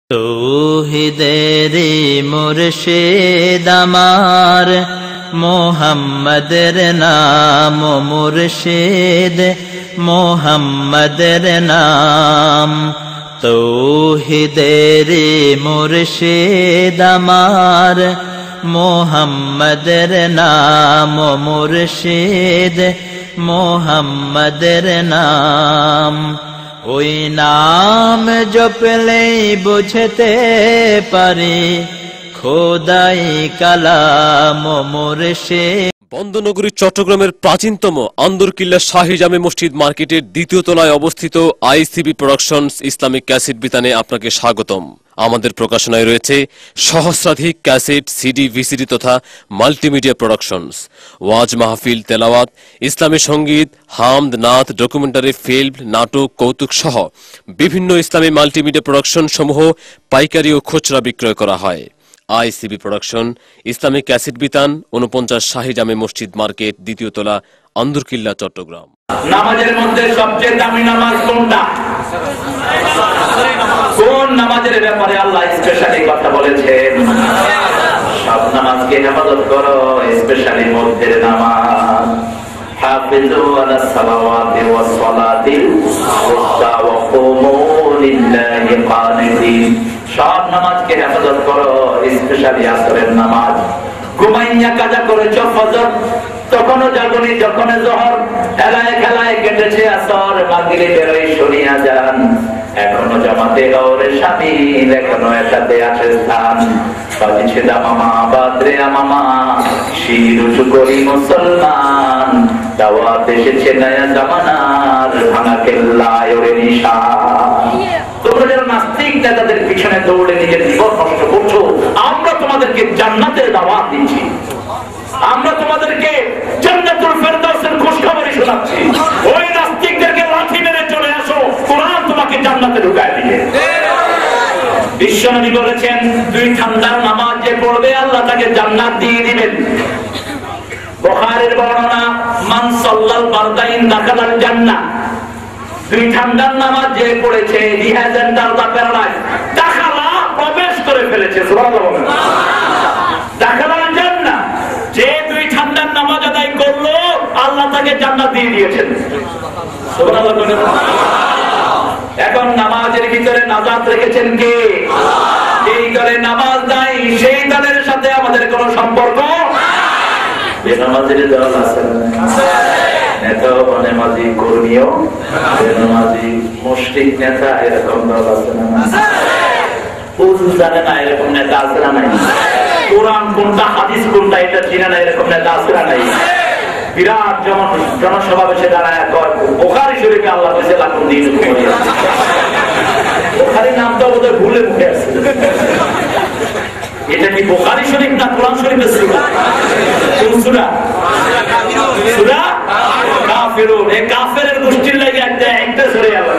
তৌহিদের মুর্শিদ আমার মোহাম্মদের নাম, মুর্শিদ মোহাম্মদের নাম। তৌহিদের মুর্শিদ আমার মোহাম্মদের নাম, মুর্শিদ মোহাম্মদের নাম। ওই নাম জপলেই বুঝতে পারি খোদাই কালাম মুর্শিদ। বন্দনগরী চট্টগ্রামের প্রাচীনতম আন্দরকিল্লা শাহী জামে মসজিদ মার্কেটের দ্বিতীয় তলায় অবস্থিত আইসিবি প্রোডাকশনস ইসলামিক ক্যাসেট বিতানে আপনাকে স্বাগতম। আমাদের প্রকাশনায় রয়েছে সহস্রাধিক ক্যাসেট, সিডি, ভিসিডি তথা মাল্টিমিডিয়া প্রোডাকশনস, ওয়াজ মাহফিল, তেলাওয়াত, ইসলামী সঙ্গীত, হামদ, নাত, ডকুমেন্টারি ফিল্ম, নাটক, কৌতুক সহ বিভিন্ন ইসলামী মাল্টিমিডিয়া প্রোডাকশন সমূহ পাইকারি ও খুচরা বিক্রয় করা হয়। আইসিবি প্রোডাকশন, ইসলামিক ক্যাসেট বিতান, 49 শাহী জামে মসজিদ মার্কেট, দ্বিতীয় তলা, আন্দরকিল্লা, চট্টগ্রাম। নামাজের মধ্যে সবচেয়ে দামি নামাজ কোনটা? কোন নামাজের ব্যাপারে আল্লাহ স্পেশালি কথা বলেছেন? সব নামাজকে হেফাজত করো, স্পেশালি মধ্যের নামাজ। হাফিজু আলাস সালাওয়াতি ওয়াস সালাতিল উসতা ওয়া কুমু লিল্লাহি কানিতিন। সব নামাজকে হেফাজত করো, স্পেশালি আসরের নামাজ। ঘুমাইয়া কাজা করেছো ফজর, তখনও জাগনি, যখন জোহর, খেলায় খেলায় কেটেছে আসর, মাগরিবে বেরোই শুনিয়া যান, এখনো জামাতে হওরে শামিল, এখনো এটাতে আছে স্থান। পাবিছে দামামা বাদরে আমামা, শির উঁচু করি মুসলমান, দাওয়াত এসেছে নয়া জামানার, ভাঙা কেল্লায় ওরে নিশান। তোমরা যারা নাস্তিক নেতাদের পিছনে দৌড়ে নিজের জীবন নষ্ট করছো, আমরা তোমাদেরকে জান্নাতের দাওয়াত দিচ্ছি, আমরা তোমাদেরকে জান্নাতুল ফেরদাউসের খুশখবরি শোনাচ্ছি। ওই নাস্তিকদেরকে লাঠি মেরে চলে আসো, কোরআন তোমাকে জান্নাতে ঢুকায় দিবে। বিশ্বনবী বলেছেন, দুই ঠান্ডার নামাজ যে পড়বে আল্লাহ তাকে জান্নাত দিয়ে দিবেন। বুখারীর বর্ণনা, মান সাল্লাল বারদাইন দাখালাল জান্নাহ। দুই ঠান্ডার নামাজ যে পড়েছে, he has entered the paradise, দাখালা প্রবেশ করে ফেলেছে। সুবহানাল্লাহ। দাখালাল জান্নাহ, যে দুই ঠান্ডার নামাজ আদায় করলো আল্লাহ তাকে জান্নাত দিয়ে দিয়েছেন। সুবহানাল্লাহ। এখন নামাজের ভিতরে নাজাত রেখেছেন কে? যেই দলে নামাজ নাই সেই দলের সাথে আমাদের কোনো সম্পর্ক নাই। নামাজের দল আছে, নেতা নামাজি, কর্মীও নামাজি, মুশরিক নেতা, এরকম দল আছে না? হুজুর জানে না এরকম নেতা আছে না? নাই। কোরআন কোনটা, হাদিস কোনটা, এটা চিনে না এরকম নেতা আছে না? নাই। বিরাট জনসমাবেশে দাঁড়ায় বুখারী শরীফে আল্লাহ বলেছে লাকুম দীনুকুম ওয়ালিয়া দীন। বুখারীর নামটা বোধহয় ভুলে মুখে আসছে। এটা কি বুখারী শরীফ না কোরআন শরীফের সূরা? কোন সূরা? সূরা কাফিরুন। এই কাফেরের গোষ্ঠীর লাগি একটা সূরা আল্লাহ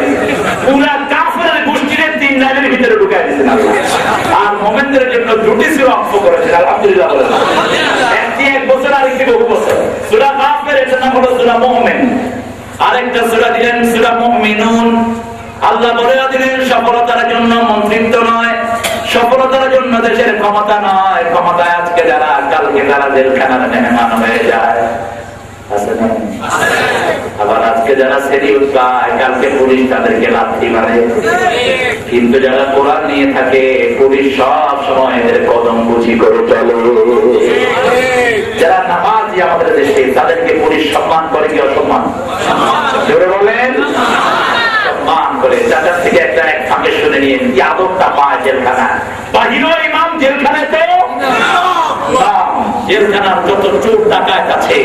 পুরা কাফেরের গোষ্ঠীর 3 লাইনের ভিতরে ঢুকায় দিয়েছেন আল্লাহ। আর মুমিনদের জন্য দুটি সূরা অফ করেছেন। আলহামদুলিল্লাহ বলেন। একটি 1 বছর, আরেকটি বহু বছর। সূরা কাফের এর নাম হলো সূরা মুমিন, আরেকটা সূরা দিলেন সূরা মুমিনুন। আল্লাহ বলে দিলেন সফলতার জন্য মন্ত্রিত্ব নয়, সফলতার জন্য দেশের ক্ষমতা নয়, ক্ষমতায় আজকে যারা, কালকে তারা জেলখানার মেহমান হয়ে যায়। আবার আজকে যারা সেরিউল পায়, কালকে পুলিশ তাদেরকে লাথি মারে। কিন্তু যারা কোরআন নিয়ে থাকে, পুলিশ সব সময় এদের কদম বুঝি করে চলে। যারা নামাজি আমাদের দেশে, তাদেরকে পুলিশ সম্মান করে কি অসম্মান? জোরে বলেন, সম্মান করে। যাদের থেকে একটা এক ফাঁকে শুনে নিয়ে কি আদবটা পায় জেলখানা। বাহিরেও ইমাম, জেলখানায় তো জেলখানার যত চোর ডাকাত আছে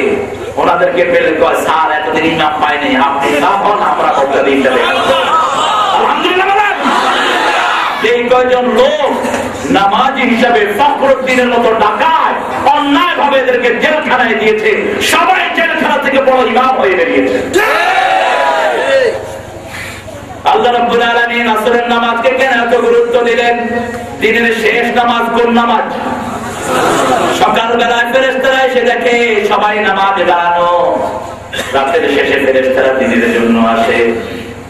ওনাদেরকে পেলে কয়, স্যার এতদিন ইমাম পাইনি, আপনি তখন আমরা করতে দিতে আলহামদুলিল্লাহ। এই কয়জন লোক নামাজি হিসাবে ফখরুদ্দিনের মতো ডাকাত অন্যায় ভাবে এদেরকে জেলখানায় দিয়েছে, সবাই জেলখানা থেকে বড় ইমাম হয়ে বেরিয়েছে। আল্লাহ রাব্বুল আলামিন আসরের নামাজকে কেন এত গুরুত্ব দিলেন? দিনের শেষ নামাজ কোন নামাজ? সকালবেলায় ফেরেশতারা এসে দেখে সবাই নামাজে দাঁড়ানো, রাতের শেষে ফেরেশতারা দিনের জন্য আসে।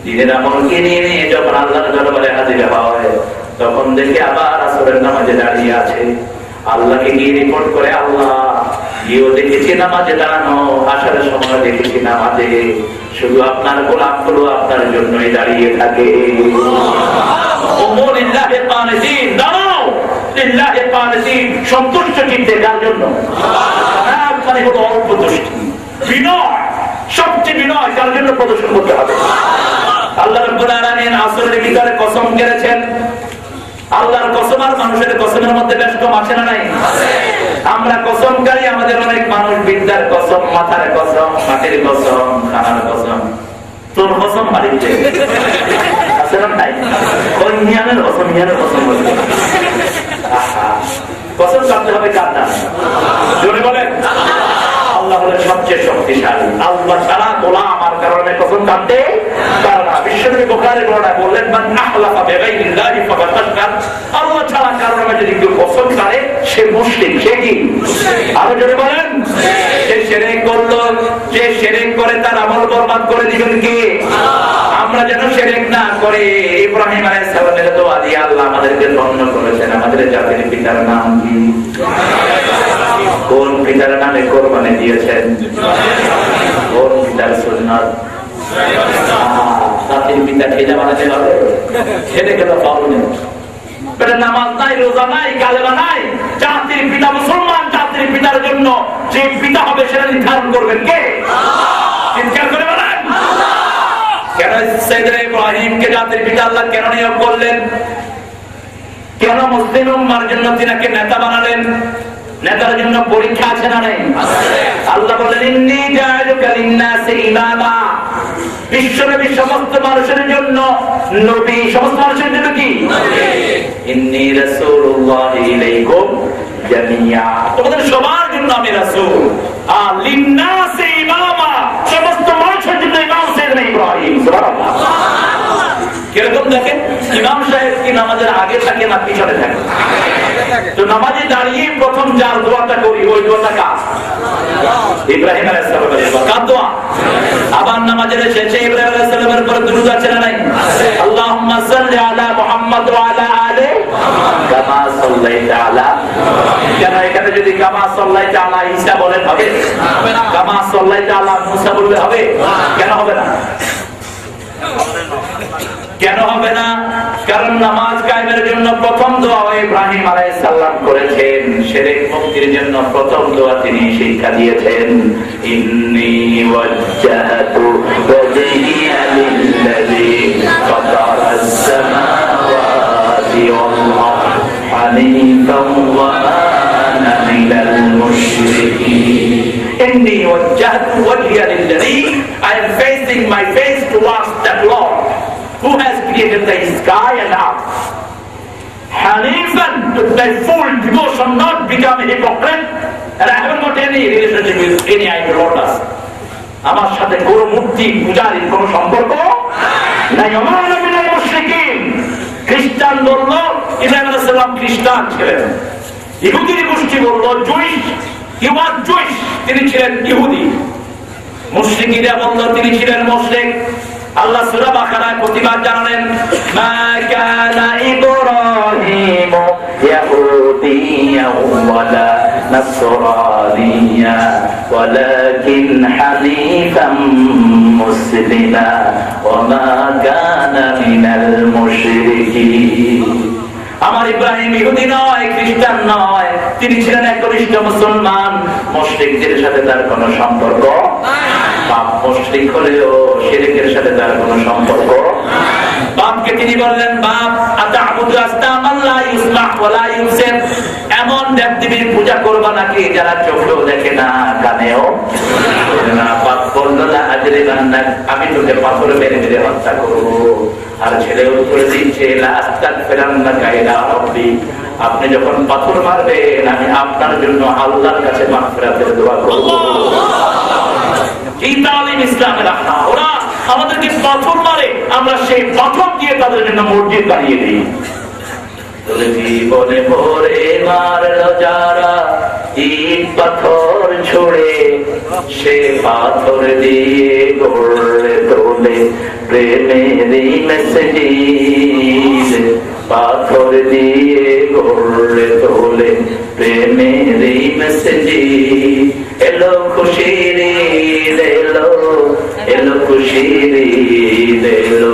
দিনের আমলকে নিয়ে যখন আল্লাহর দরবারে হাজির হয়, তখন দেখে আবার আসরের নামাজে দাঁড়িয়ে আছে। আল্লাহকে গিয়ে রিপোর্ট করে, আল্লাহ গিয়েও দেখেছি নামাজে দাঁড়ানো, আসার সময় দেখেছি নামাজে, শুধু আপনার গোলামগুলো আপনার জন্যই দাঁড়িয়ে থাকে। সন্তুষ্ট চিন্তে কার জন্য? মানে হলো অল্প দৃষ্টি, বিনয়, সবচেয়ে বিনয় কার জন্য প্রদর্শন করতে হবে? আল্লাহ রাব্বুল আলামিন আসরের ভিতরে কসম করেছেন। আল্লাহর কসম আর মানুষের কসমের মধ্যে বেশ কম আছে না নাই? আমরা কসমকারী, আমাদের অনেক মানুষ বিদ্যার কসম, মাথার কসম, মাটির কসম, খানার কসম। তোর কসম বাড়িতে আছে না নাই? ওই নিয়ানের কসম, নিয়ানের কসম বলতে কসম কাটতে হবে কার না? জোরে বলেন। আল্লাহ হলেন সবচেয়ে শক্তিশালী। আল্লাহ ছাড়া গোলাম আমার কারণে কসম কাটতে পারে না। বিশ্বনবী বুখারীর বর্ণনায় বললেন, মান আহলাফা বিগাইরিল্লাহি ফাকাদ আশরাক। আল্লাহ ছাড়া কারণে যদি কেউ কসম কাটে সে মুশরিক। সে কি? আরো জোরে বলেন। সে শিরক করলো, যে শিরক করে তার আমল বরবাদ করে দিবেন কে? আমরা যেন শিরক না করে ইব্রাহিম আলাইহিস সালামের দোয়া দিয়ে আল্লাহ আমাদেরকে ধন্য করেছেন। আমাদের জাতির পিতার নাম কি? কোন পিতার নামে কোরবানি দিয়েছেন? কোন পিতার সুন্নাত? জাতির পিতা খেজা বানাতে হবে, খেতে খেতে পাবো না। নামাজ নাই, রোজা নাই, কালেমা নাই। জাতির পিতা মুসলমান, জাতির পিতার জন্য যে পিতা হবে সেটা নির্ধারণ করবেন কে? চিৎকার করে বলেন। কেন সাইয়েদনা ইব্রাহিমকে জাতির পিতা আল্লাহ কেন নিয়োগ করলেন? কেন মুসলিম উম্মার জন্য তিনাকে নেতা বানালেন? নেতার জন্য পরীক্ষা আছে না নাই? আল্লাহ বলেন, ইন্নী জাআলুকা লিন-নাসি ইমামা। বিশ্বনবী সমস্ত মানুষের জন্য নবী, সমস্ত মানুষের জন্য কি? ইন্নী রাসূলুল্লাহি ইলাইকুম জামিয়া। তোমাদের সবার জন্য আমি রাসূল। আর লিন-নাসি ইমামা, সমস্ত মানুষের জন্য ইমাম সাইয়েদনা ইব্রাহিম। সুবহানাল্লাহ। কিরকম দেখেন, ইমাম সাহেব কি নামাজের আগে থাকে না পিছনে থাকে? তো নামাজে দাঁড়িয়ে প্রথম যার দোয়াটা করি ওই দোয়াটা কার? ইব্রাহিম আলাইহিস সালামের দোয়া। কার দোয়া? আবার নামাজের শেষে ইব্রাহিম আলাইহিস সালামের উপর দুরূদ আছে না নাই? আল্লাহুম্মা সাল্লি আলা মুহাম্মাদ ওয়া আলা আলি কামা সাল্লাইতা আলা। কেন এখানে যদি কামা সাল্লাইতা আলা ঈসা বলেন হবে? কামা সাল্লাইতা আলা মুসা বললে হবে? কেন হবে না? কেন হবে না? কারণ নামাজ কায়েমের জন্য প্রথম দোয়া ইব্রাহিম আলাইহিস সালাম করেছেন। শিরক মুক্তির জন্য প্রথম দোয়া তিনি শিক্ষা দিয়েছেন, ইন্নী ওয়াজ্জাহতু ওয়াজহিয়া লিল্লাযী ফাতারাস সামাওয়াতি ওয়াল আরদ হানিফান ওয়া মা আনা মিনাল মুশরিকিন। ইন্নী ওয়াজ্জাহতু ওয়াজহিয়া লিল্লাযী, I am facing my face towards that Lord who has created the sky and earth. Hanifan, with my full devotion, not become a hypocrite, and I haven't got any relationship with any idolatrous. আমার সাথে কোনো মূর্তি পূজারীর কোনো সম্পর্ক নাই। আমার মিনাল মুশরিকিন। খ্রিস্টান বলল ইব্রাহিম আলাইহিস সালাম খ্রিস্টান ছিলেন। ইহুদির গোষ্ঠী বলল জুইশ, he was Jewish, তিনি ছিলেন ইহুদি। মুশরিকীরা বলল তিনি ছিলেন মুশরিক। আল্লাহ সূরা বাকারায় প্রতিবাদ জানালেন, মা কানা ইব্রাহিম ইয়াহুদিয়্যা ওয়ালা নাসরানিয়্যা ওয়ালাকিন হানিফাম মুসলিমা ওয়া মা কানা মিনাল মুশরিকিন। আমার ইব্রাহিম ইহুদি নয়, খ্রিস্টান নয়, তিনি ছিলেন একনিষ্ঠ মুসলমান। মুশরিকদের সাথে তার কোনো সম্পর্ক বাপ মুশরিক হলেও শিরকের সাথে তার কোনো সম্পর্ক। বাপকে তিনি বললেন, বাপ আতা'বুদু আসনামান লা ইসমাহ ওয়া লা ইউবসির, এমন দেবদেবীর পূজা করবা নাকি যারা চোখেও দেখে না, কানেও না। বাপ বলল, লা আজরিবান্নাক, আমি তোকে পাথর মেরে মেরে হত্যা করব। আর ছেলে উত্তর দিচ্ছে, লা আস্তাগফিরান্নাকা ইলা রাব্বি, আপনি যখন পাথর মারবেন আমি আপনার জন্য আল্লাহর কাছে মাগফিরাতের দোয়া করব। এই তালিম ইসলামের রাখা। ওরা আমাদেরকে পাথর মারে, আমরা সেই পাথর দিয়ে তাদের জন্য মসজিদ বানিয়ে দিই। জীবনে ভরে মারলো যারা ইট পাথর ছুড়ে, সে পাথর দিয়ে গড়ে তোলে প্রেমেরই মসজিদ। পাথর দিয়ে গড়ে তোলে প্রেমের মসজিদ। এলো খুশির ঈদ এলো, এলো খুশির ঈদ এলো,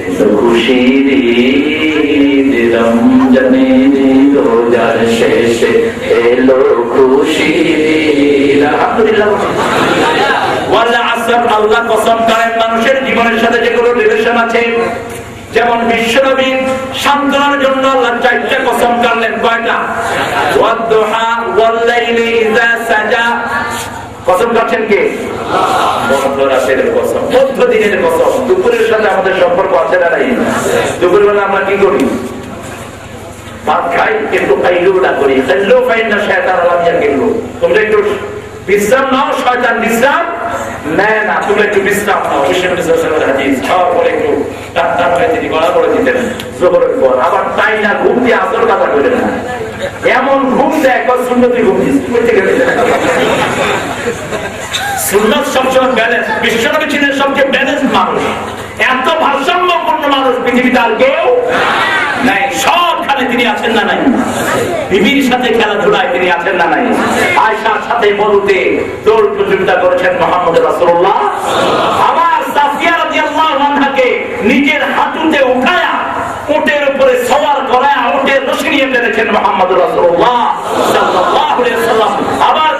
এলো খুশির ঈদ রমজানের রোজার শেষে এলো খুশির ঈদ। আলহামদুলিল্লাহ। আল্লাহ কসম করেন মানুষের জীবনের সাথে যেগুলো রিলেশন আছে, যেমন বিশ্বনবী সান্ত্বনার জন্য আল্লাহ 4টা কসম করলেন। কয়টা? ওয়াদ-দুহা ওয়াল-লাইলি ইযা সাজা। কসম করছেন কে? মধ্যরাতের কসম, মধ্যদিনের কসম। দুপুরের সাথে আমাদের সম্পর্ক আছে না নাই? দুপুরবেলা আমরা কি করি? ভাত খাই, কিন্তু কাইলুলা করি। কাইলু ফাইনা শায়তান আলামিয়া কিলু। তোমরা একটু বিশ্রাম নাও, শয়তান বিশ্রাম নেয় না, তোমরা একটু বিশ্রাম নাও। বিশ্বনবী সাল্লাল্লাহু আলাইহি ওয়াসাল্লাম হাদিস, খাওয়ার পরে একটু টান হয়ে তিনি গলা করে দিতেন যোহরের পর। আবার তাই না ঘুম দিয়ে আসর কাটা করে না, এমন ঘুম দেয় সুন্নতি ঘুম থেকে সুন্নত সবসময় ব্যালেন্স। বিশ্বনবী ছিলেন সবচেয়ে ব্যালেন্স মানুষ, এত ভারসাম্যপূর্ণ মানুষ পৃথিবীতে আর কেউ নাই। সবখানে তিনি আছেন না নাই? বিবির সাথে খেলাধুলায় তিনি আছেন না নাই? আয়েশার সাথে বলতে দৌড় প্রতিযোগিতা করেছেন মুহাম্মদ রাসূলুল্লাহ। আবার সাফিয়া রাদিয়াল্লাহু আনহাকে নিজের হাঁটুতে উঠায়া উটের উপরে সওয়ার করায়া উটের রশি নিয়ে বেঁধেছেন মুহাম্মদ রাসূলুল্লাহ সাল্লাল্লাহু আলাইহি ওয়াসাল্লাম। আবার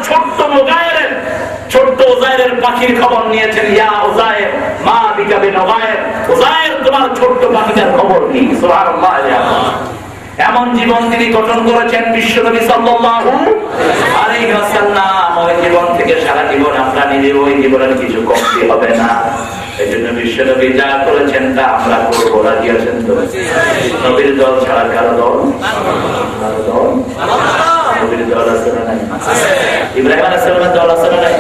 ছোট্ট উজায়েরের পাখির খবর নিয়েছেন। ইয়া উজায়ের মা বিকা বিনগায়ের, উজায়ের তোমার ছোট্ট পাখিটার খবর কি? সুবহানাল্লাহ। এমন জীবন তিনি গঠন করেছেন বিশ্বনবী সাল্লাল্লাহু আলাইহি ওয়াসাল্লাম। ওই জীবন থেকে সারা জীবন আমরা নিজে ওই জীবনের কিছু কমতি হবে না। এই জন্য বিশ্বনবী যা করেছেন তা আমরা করবো। রাজি আছেন তো? নবীর দল ছাড়া কারো দল? নবীর দল আছে না নাই? ইব্রাহিম আলাইহিস সালামের দল আছে না নাই?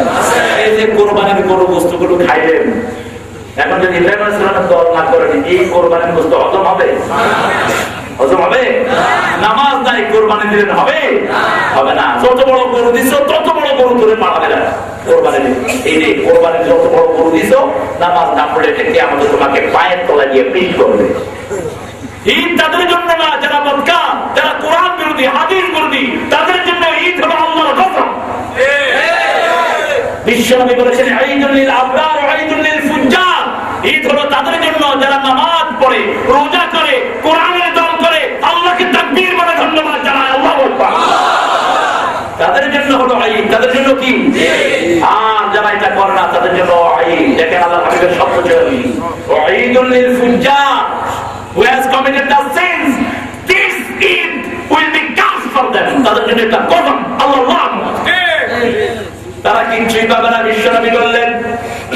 এই যে কোরবানির গরু বস্তুগুলো খাইলেন, এখন যদি ইব্রাহিম আলাইহিস সালামের দল না করেন, এই কোরবানির বস্তু হজম হবে? হজম হবে? নামাজ নাই কোরবানি দিলেন হবে? হবে না। যত বড় গরু দিছ তত বড় গরু ধরে পাঠাবে না কোরবানি। এই যে কোরবানি যত বড় গরু দিছ, নামাজ না পড়লে থেকে আমাদের তোমাকে পায়ের তলা দিয়ে পিস করবে। ঈদ তাদের জন্য না যারা বদকার, যারা কোরআন বিরোধী, হাদিস বিরোধী, তাদের জন্য ঈদ হলো আল্লাহর কসম। বিশ্বনবী বলেছেন ঈদুল লিল আবরার ওয়া ঈদুল লিল ফুজ্জার। ঈদ হলো তাদের জন্য যারা নামাজ পড়ে, রোজা করে, কোরআনের দল করে, আল্লাহকে তাকবীর বলে ধন্যবাদ জানায়, আল্লাহু আকবার, তাদের জন্য হলো ঈদ। তাদের জন্য কি? আর যারা এটা করে না তাদের জন্য ঈদ। দেখেন আল্লাহর হাবিবের শব্দ চলে ঈদুল লিল ফুজ্জার, who has committed the sins, this Eid will be cast for them. তাদের জন্য এটা কসম, আল্লাহু আকবার। তারা কিছুই পাবে না। বিশ্বনবী বললেন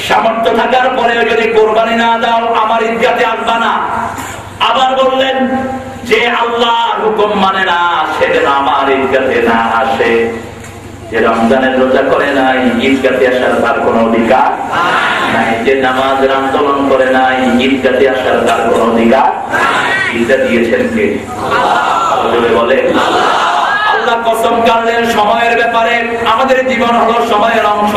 সামর্থ্য থাকার পরেও যদি কোরবানি না দাও আমার ঈদগাতে আসবা না। আবার বললেন যে আল্লাহর হুকুম মানে না সে যেন আমার ঈদগাতে না আসে। যে রমজানের রোজা করে নাই, ঈদগাতে আসার তার কোনো অধিকার নাই। যে নামাজের আন্দোলন করে নাই, ঈদগাতে আসার তার কোনো অধিকার। ঈদটা দিয়েছেন কে? আল্লাহ। বলে আল্লাহ কসম করলেন সময়ের ব্যাপারে। আমাদের জীবন হলো সময়ের অংশ।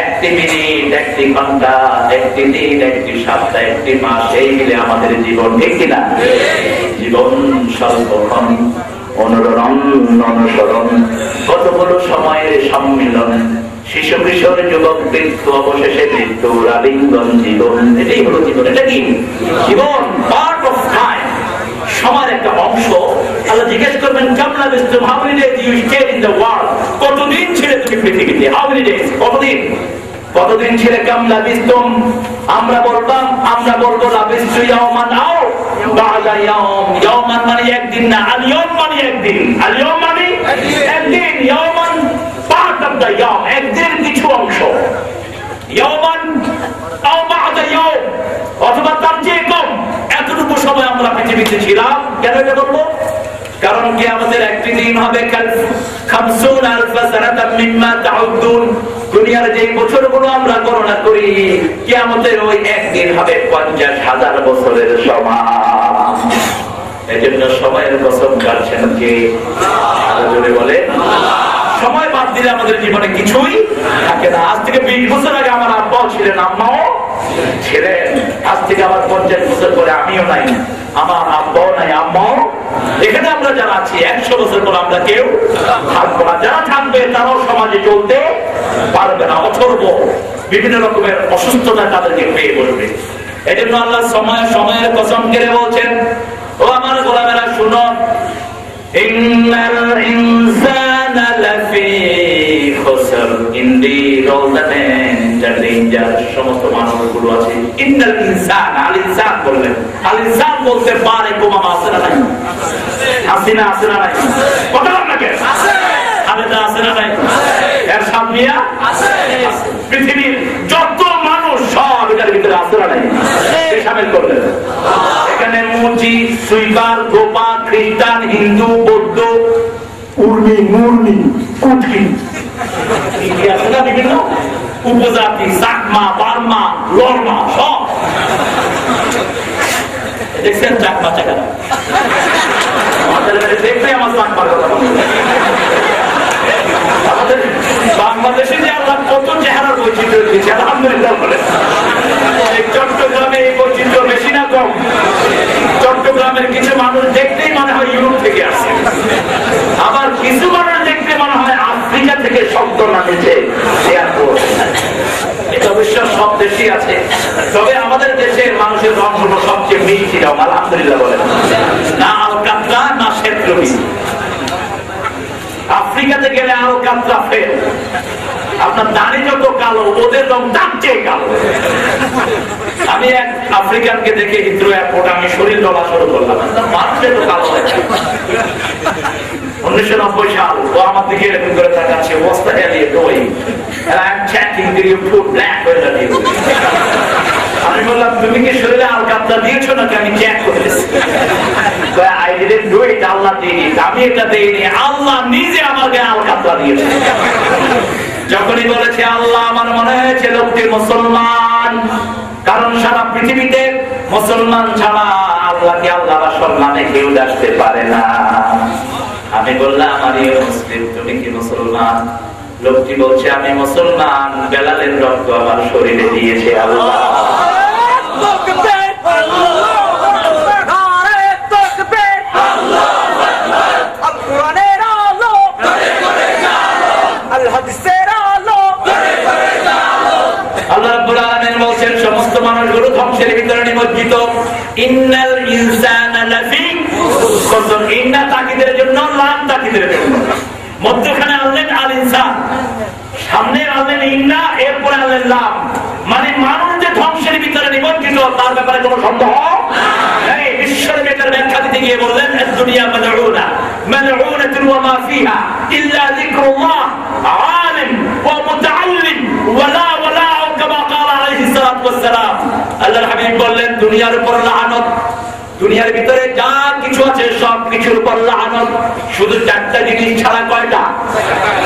একটি মিনিট, একটি ঘন্টা, একটি দিন, একটি সপ্তাহ, একটি মাস, এই মিলে আমাদের জীবন। ঠিক কিনা? জীবন স্বল্পক্ষণ, অনুরণ অনুসরণ, কতগুলো সময়ের সম্মিলন। শিশু কিশোর যুবক বৃদ্ধ অবশেষে মৃত্যুর আলিঙ্গন জীবন। এটাই হলো জীবন। এটা কি জীবন? পার্ট অফ টাইম, সময়ের একটা অংশ। আল্লাহ জিজ্ঞেস করবেন কামলা বিস্তুম, how many days you stayed in the world? কতদিন ছিলে তুমি পৃথিবীতে? How many days? কতদিন? কতদিন ছিলে? কামলা বিস্তুম। আমরা বলবো না বিস্তু ইয়াওমান আও বা'দা ইয়াওম। ইয়াওমান মানে একদিন না, আল ইয়াওম মানে একদিন। আল ইয়াওম মানে একদিন। ইয়াওমান পার্ট অফ দ্য ইয়াওম, একদিন কিছু অংশ। ইয়াওমান আও বা'দা ইয়াওম, অথবা তার চেয়ে কম। এতটুকু সময় আমরা পৃথিবীতে ছিলাম। কেন এটা বলবো? কারণ কি আমাদের একটি দিন হবে দুনিয়ার যে বছরগুলো আমরা গণনা করি, কিয়ামতের ওই একদিন হবে 50,000 বছরের সমান। এজন্য সময়ের কসম কাটছেন কে? জোরে বলে। সময় বাদ দিলে আমাদের জীবনে কিছুই থাকে না। আজ থেকে 20 বছর আগে আমার আব্বাও ছিলেন, আম্মাও ছেড়ে আজ থেকে আবার 50 বছর পরে আমিও নাই, আমার আব্বাও নাই, আম্মাও। এখানে আমরা যারা আছি 100 বছর পর আমরা কেউ থাকবো না। যারা থাকবে তারাও সমাজে চলতে পারবে না, অথর্ব বিভিন্ন রকমের অসুস্থতা তাদেরকে পেয়ে বসবে। এই জন্য আল্লাহ সময়ের কসম করে বলছেন, ও আমার গোলামেরা শুনো, ইন্নাল ইনসানা লাফি খুসর, ইনডিড অল দ্য ডেঞ্জার, সমস্ত মানুষগুলো আছে। ইন্নাল ইনসান, আল ইনসান বললেন, আল ইনসান বলতে পারে গোমামা আছে না নাই? হাসিনা আছে না নাই? কথা বল না কে? খালেদা আছে না নাই? এরশাদ মিয়া আছে। পৃথিবীর যত মানুষ সব এটার ভিতরে আছে না নাই? কে শামিল করলেন? এখানে মুজি, সুইপার, গোপা, খ্রিস্টান, হিন্দু, বৌদ্ধ, উর্মি, মুরমি, কুটকি আছে না, বিভিন্ন উপজাতি, চাকমা, বার্মা, লর্মা, সব দেখছেন। চাকমা চাকারা দেখলে আমার চাকমার কথা বলতে, আমাদের বাংলাদেশে যে আল্লাহ কত চেহারার বৈচিত্র্য দিয়েছে, আলহামদুলিল্লাহ বলে। চট্টগ্রামে এই বৈচিত্র্য বেশি না কম? চট্টগ্রামের কিছু মানুষ দেখতেই মনে হয় ইউরোপ থেকে আসে, আবার কিছু মানুষ দেখতে মনে হয় আফ্রিকা থেকে শব্দ নামেছে। এটা অবশ্য সব দেশই আছে, তবে আমাদের দেশের মানুষের রং হলো সবচেয়ে মিষ্টি রং, আলহামদুলিল্লাহ বলেন। না আলকাতরা, না শ্বেতরবি। আফ্রিকাতে গেলে আরো কাতরা ফেল, আপনার দাড়ি যত কালো, ওদের রং তার চেয়ে কালো। আমি এক আফ্রিকানকে দেখে হিথ্রো এয়ারপোর্টে আমি শরীর ডলা শুরু করলাম, মানুষের তো কালো হয়। 1990 সাল, ও আমার দিকে এরকম করে তাকাচ্ছে, অবস্থা হেলিয়ে দই, আমি বললাম তুমি কি শরীরে আলকাতরা দিয়েছো নাকি? আমি চেক করেছি। আল্লাহ দিইনি, আমি এটা দিইনি, আল্লাহ নিজে আমাকে আলকাতরা দিয়েছে। যখনই বলেছে আল্লাহ, আমার মনে হয়েছে লোকটি মুসলমান, কারণ সারা পৃথিবীতে মুসলমান ছাড়া আল্লাহকে আল্লাহ সম্মানে কেউ আসতে পারে না। আমি বললাম আমি মুসলিম, তুমি কি মুসলমান? লোকটি বলছে আমি মুসলমান, বেলালের রক্ত আমার শরীরে দিয়েছে আল্লাহ। আল্লাহ রাব্বুল আলামিন বলছেন সমস্ত মানুষগুলো ধ্বংসের ভিতরে নিমজ্জিত। ইন্নাল ইনসানা লাফি খুসর, ইন্না তাকিদের জন্য, লাম তাকিদের জন্য, মধ্যখানে আনলেন আল ইনসান, সামনে আনলেন ইন্না, এরপরে আনলেন লাম, মানে মানুষ যে ধ্বংসের ভিতরে নিমজ্জিত তার ব্যাপারে কোনো সন্দেহ নেই। বিশ্বের বেটার ব্যাখ্যা দিতে গিয়ে বললেন দুনিয়া মালউনা মালউনাতুন ওয়া মা ফিহা ইল্লা যিকরুল্লাহ আলিম ওয়া মুতাআল্লিম ওয়ালা ওয়ালা কামা ক্বালা আলাইহিস সালাতু ওয়াস সালাম। আল্লাহর হাবিব বললেন দুনিয়ার উপর লানত, দুনিয়ার ভিতরে যা কিছু আছে সব কিছুর উপর লানত, শুধু চারটা জিনিস ছাড়া। কয়টা?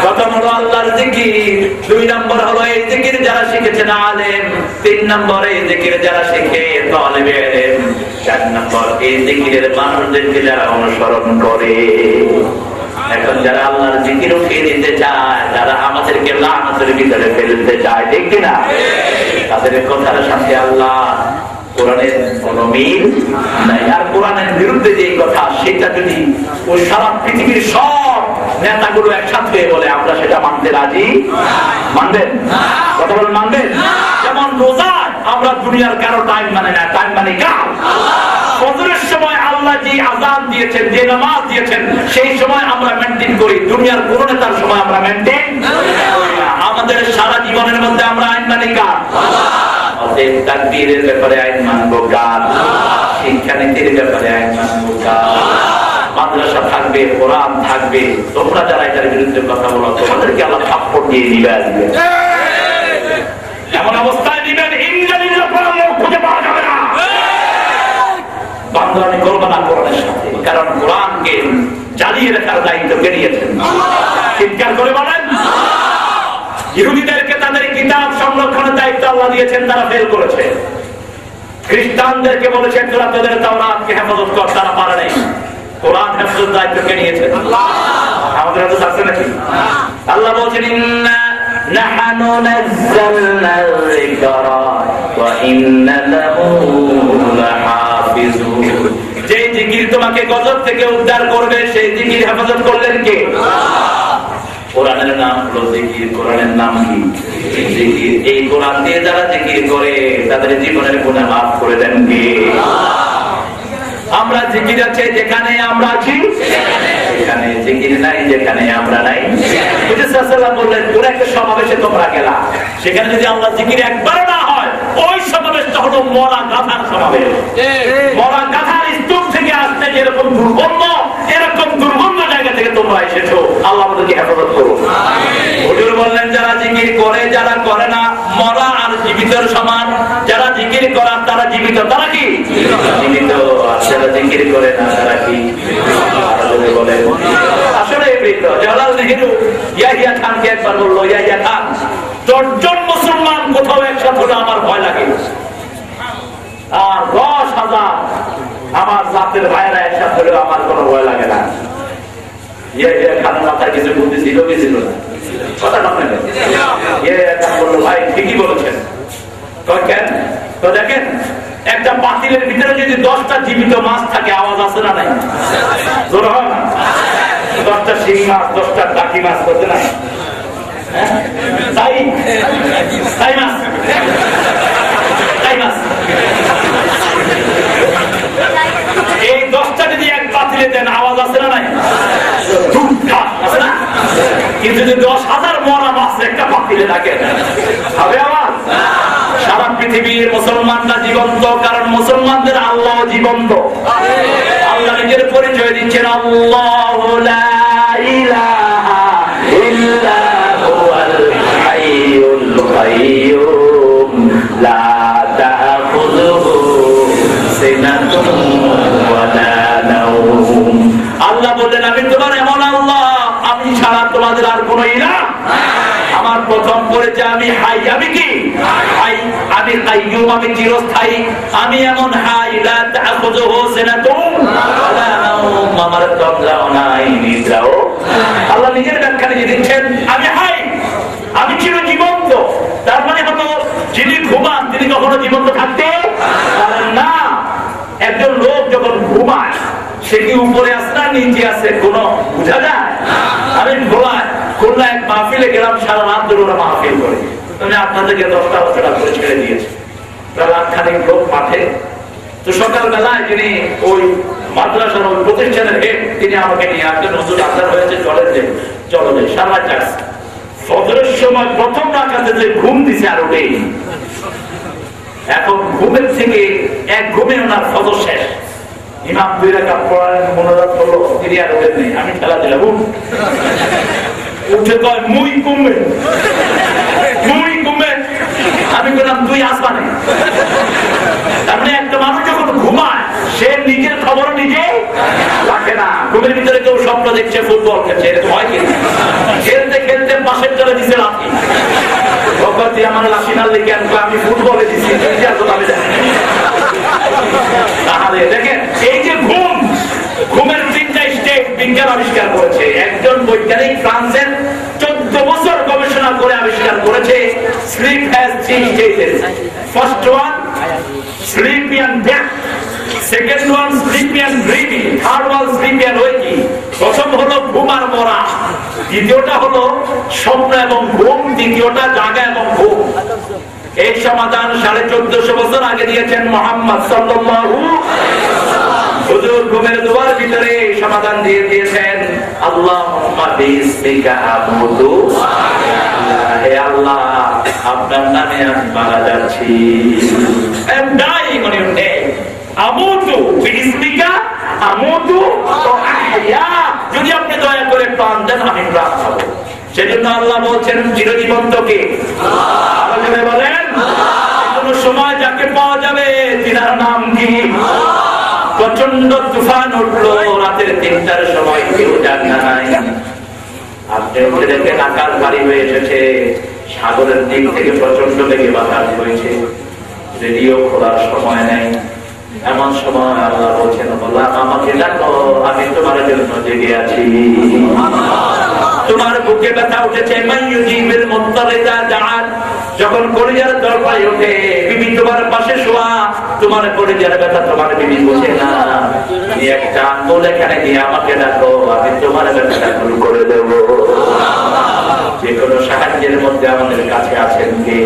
প্রথম হলো আল্লাহর জিকির, 2 নম্বর হলো এই জিকির যারা শিখেছেন আলেম, 3 নম্বর এই জিকির যারা শিখে তালেবে ইলম, 4 নম্বর এই জিকিরের মানুষদেরকে যারা অনুসরণ করে। এখন যারা আল্লাহর জিকির উঠিয়ে দিতে চায়, যারা আমাদেরকে লানতের ভিতরে ফেলতে চায়, ঠিক কিনা? তাদের কথার সাথে আল্লাহ কোরআনের কোন মিল নাই। আর কোরআনের বিরুদ্ধে যে কথা, সেটা যদি ও সারা পৃথিবীর সব নেতাগুলো একসাথে বলে, আমরা সেটা মানতে রাজি? মানবেন? কথা বলেন, মানবেন? যেমন রোজা আমরা দুনিয়ার কারো টাইম মানে না, টাইম মানে কার? ফজরের সময় আল্লাহ যে আযান দিয়েছেন, যে নামাজ দিয়েছেন, সেই সময় আমরা মেইনটেইন করি। দুনিয়ার কোন নেতার সময় আমরা মেইনটেইন করি না। আমাদের সারা জীবনের মধ্যে আমরা আইন মানি কার? তাকবীরের ব্যাপারে আইন মানবো কার? শিক্ষানীতির ব্যাপারে আইন মানবো কার? মাদ্রাসা থাকবে, কোরআন থাকবে। তোমরা যারা এটার বিরুদ্ধে কথা বলো, তোমাদেরকে আল্লাহ থাপ্পড় দিয়ে দিবে, আসবে এমন অবস্থায় দিবেন ইনজালিল্লাহ মুখ খুঁজে পাওয়া যাবে না। বান্দরানি করবে না কোরআনের সাথে, কারণ কোরআনকে জ্বালিয়ে রাখার দায়িত্ব কে নিয়েছেন? চিৎকার করে বলেন। ইহুদিদেরকে তাদের কিতাব সংরক্ষণের দায়িত্ব আল্লাহ দিয়েছেন, তারা ফেল করেছে। খ্রিস্টানদেরকে বলেছেন তোরা তোদের তাওরাতকে হেফাজত কর, তারা পারে নাই। কোরআন হেফাজতের দায়িত্ব কে নিয়েছেন? আল্লাহ। আমাদের হাতে আছে নাকি? আল্লাহ বলছেন ইন্না নাহনু নাযালনা যিকরা ওয়া ইন্না লাহু লাহাফিজুন। যে জিকির তোমাকে গজব থেকে উদ্ধার করবে সেই জিকির হেফাজত করলেন কে? কোরআনের নাম হলো জিকির। কোরআনের নাম কি? জিকির। এই কোরআন দিয়ে যারা জিকির করে তাদের জীবনের গুনাহ মাফ করে দেন কে? আমরা জিকির আছে যেখানে আমরা আছি সেখানে, জিকির নাই যেখানে আমরা নাই। বললেন কোন একটা সমাবেশে তোমরা গেলা, সেখানে যদি আল্লাহ জিকির একবার না হয়, ওই সমাবেশটা হলো মরা গাধার সমাবেশ। মরা গাধার স্তূপ থেকে আসতে যেরকম দুর্গন্ধ, এরকম দুর্গন্ধ জায়গা থেকে তোমরা এসেছো। আল্লাহ আমাদেরকে হেফাজত করো। হুজুর বললেন যারা জিকির করে যারা করে না মরা আর জীবিতর সমান। যারা জিকির করা তারা জীবিত, তারা কি জীবিত, আর যারা জিকির করে না তারা কি? বলেন আসলে জওয়াহরলাল নেহরু ইয়াহিয়া খানকে একবার বললো, ইয়াহিয়া খান, 10 জন মুসলমান কোথাও একসাথে হলে আমার ভয় লাগে, আর 10,000 আমার জাতের ভাইরা একসাথে হলেও আমার কোনো ভয় লাগে না। ইয়াহিয়া খানের মাথায় কিছু বুদ্ধি ছিল কি ছিল না? কথা না ইয়াহিয়া খান বললো, ভাই ঠিকই বলেছেন। কেন? তো দেখেন, একটা পাতিলের ভিতরে যদি 10টা জীবিত মাছ থাকে আওয়াজ আছে না নাই? জোর হয় না? 10টা শিং মাছ, 10টা টাকি মাছ করতে না? তাই তাই মাছ, তাই মাছ। এই 10টা যদি এক পাতিলে দেন আওয়াজ আছে না নাই? আছে না? কিন্তু যদি 10,000 মরা মাছ একটা পাতিলে থাকে হবে আওয়াজ? সারা পৃথিবীর মুসলমানরা জীবন্ত, কারণ মুসলমানদের আল্লাহ জীবন্ত। আল্লাহ নিজের পরিচয় দিচ্ছেন, আল্লাহু লা ইলাহা ইল্লা হুয়াল হাইয়ুল কাইয়্যুম লা তাখুযুহু সিনাতুন ওয়া লা নাওম। আল্লাহ বলেন আমি তোমার এমন আল্লাহ, আমি ছাড়া তোমাদের আর কোনো ইলাহ। আমার প্রথম পরিচয় আমি হাই। আমি কি হাই? আমি কাইয়্যুম, আমি চিরস্থায়ী। আমি এমন হাই, লা তাখুযুহু সিনাতুন ওয়ালা নাওম, আমার তবলাও নাই নিদ্রাও। আল্লাহ নিজের ব্যাখ্যা নিজে দিচ্ছেন, আমি হাই, আমি চিরজীবন্ত। তার মানে হলো যিনি ঘুমান তিনি কখনো জীবন্ত থাকতে পারেন না। একজন লোক যখন ঘুমায় সে কি উপরে আছে না নিচে আছে কোনো বোঝা যায়? আমি খুলনা এক মাহফিলে গেলাম, সারা রাত ধরে ওরা মাহফিল করে। তুমি আপনাদেরকে 10টা বছর করে ছেড়ে দিয়েছে, প্রায় লাখখানিক লোক মাঠে। তো সকালবেলায় যিনি ওই মাদ্রাসার ওই প্রতিষ্ঠানের হেড, তিনি আমাকে নিয়ে আসলেন, হুজুর আজান হয়েছে, চলেন যে চলো যে সারা চাষ। ফজরের সময় প্রথম রাকাতে যে ঘুম দিছে আর ওঠেই। এখন ঘুমের থেকে এক ঘুমে ওনার ফজর শেষ। ইমাম 2 রাকাত পড়ালেন, মনোরথ হলো, তিনি আর ওঠেন নেই। আমি খেলা দিলাম, উঠে কয় মুই কমবে, মুই কমবে। আমি বললাম তুই আসবানে। তার মানে একটা মানুষ যখন ঘুমায় সে নিজের খবর নিজে রাখে না। ঘুমের ভিতরে কেউ স্বপ্ন দেখছে ফুটবল খেলছে, এরকম হয় কিনা? খেলতে খেলতে পাশের চলে দিচ্ছে লাঠি, আমার লাঠি না লেগে আমি ফুটবলে দিচ্ছি। তাহলে দেখেন এই যে ঘুম, ঘুমের 3টা স্টেপ বিজ্ঞান আবিষ্কার করেছে। একজন বৈজ্ঞানিক ফ্রান্সের 14 বছর গবেষণা করে আবিষ্কার করেছে sleep has 3 stages. First one sleepy and death, second one sleepy and dreaming, third one sleepy and waking. প্রথম হলো ঘুম আর মরা, দ্বিতীয়টা হলো স্বপ্ন এবং ঘুম, তৃতীয়টা জাগা এবং ঘুম। এই সমাধান 1450 বছর আগে দিয়েছেন মুহাম্মদ সাল্লাল্লাহু আলাইহি ওয়াসাল্লাম। হুজুর ঘুমের দুয়ার ভিতরে সমাধান দিয়ে দিয়েছেন, আল্লাহুম্মা বিসমিকা আমুতু, হে আল্লাহ আপনার নামে আমি মারা যাচ্ছি। I'm dying on your name. আমুতু বিসমিকা আমুতু ওয়া আহইয়া, যদি আপনি দয়া করে প্রাণ দেন আমি প্রাণ পাবো। সেজন্য আল্লাহ বলছেন চিরজীবন্তকে আল্লাহ বলেন, কোন সময় যাকে পাওয়া যাবে তিনার নাম কি? প্রচন্ড তুফান উঠলো রাতের 3টার সময়, কেউ জানা নাই। আপনি উঠে দেখেন আকাশ ভারী হয়ে এসেছে, সাগরের দিক থেকে প্রচন্ড বেগে বাতাস হয়েছে, রেডিও খোলার সময় নেই। এমন সময় আল্লাহ বলছেন, বললাম আমাকে ডাকো, আমি তোমার জন্য জেগে আছি। তোমার বুকে ব্যথা উঠেছে, মাইয়ুজিবিল মুত্তারিদা দাআন, যখন কলিজার দরজায় ওঠে, বিবি তোমার পাশে শোয়া, তোমার কলিজার ব্যথা তোমার বিবি বোঝে না, তুমি একটা আঙ্গুল এখানে দিয়ে আমাকে ডাকো, আমি তোমার ব্যথাটা দূর করে দেব। যে কোনো সাহায্যের মধ্যে আমাদের কাছে আছেন কে?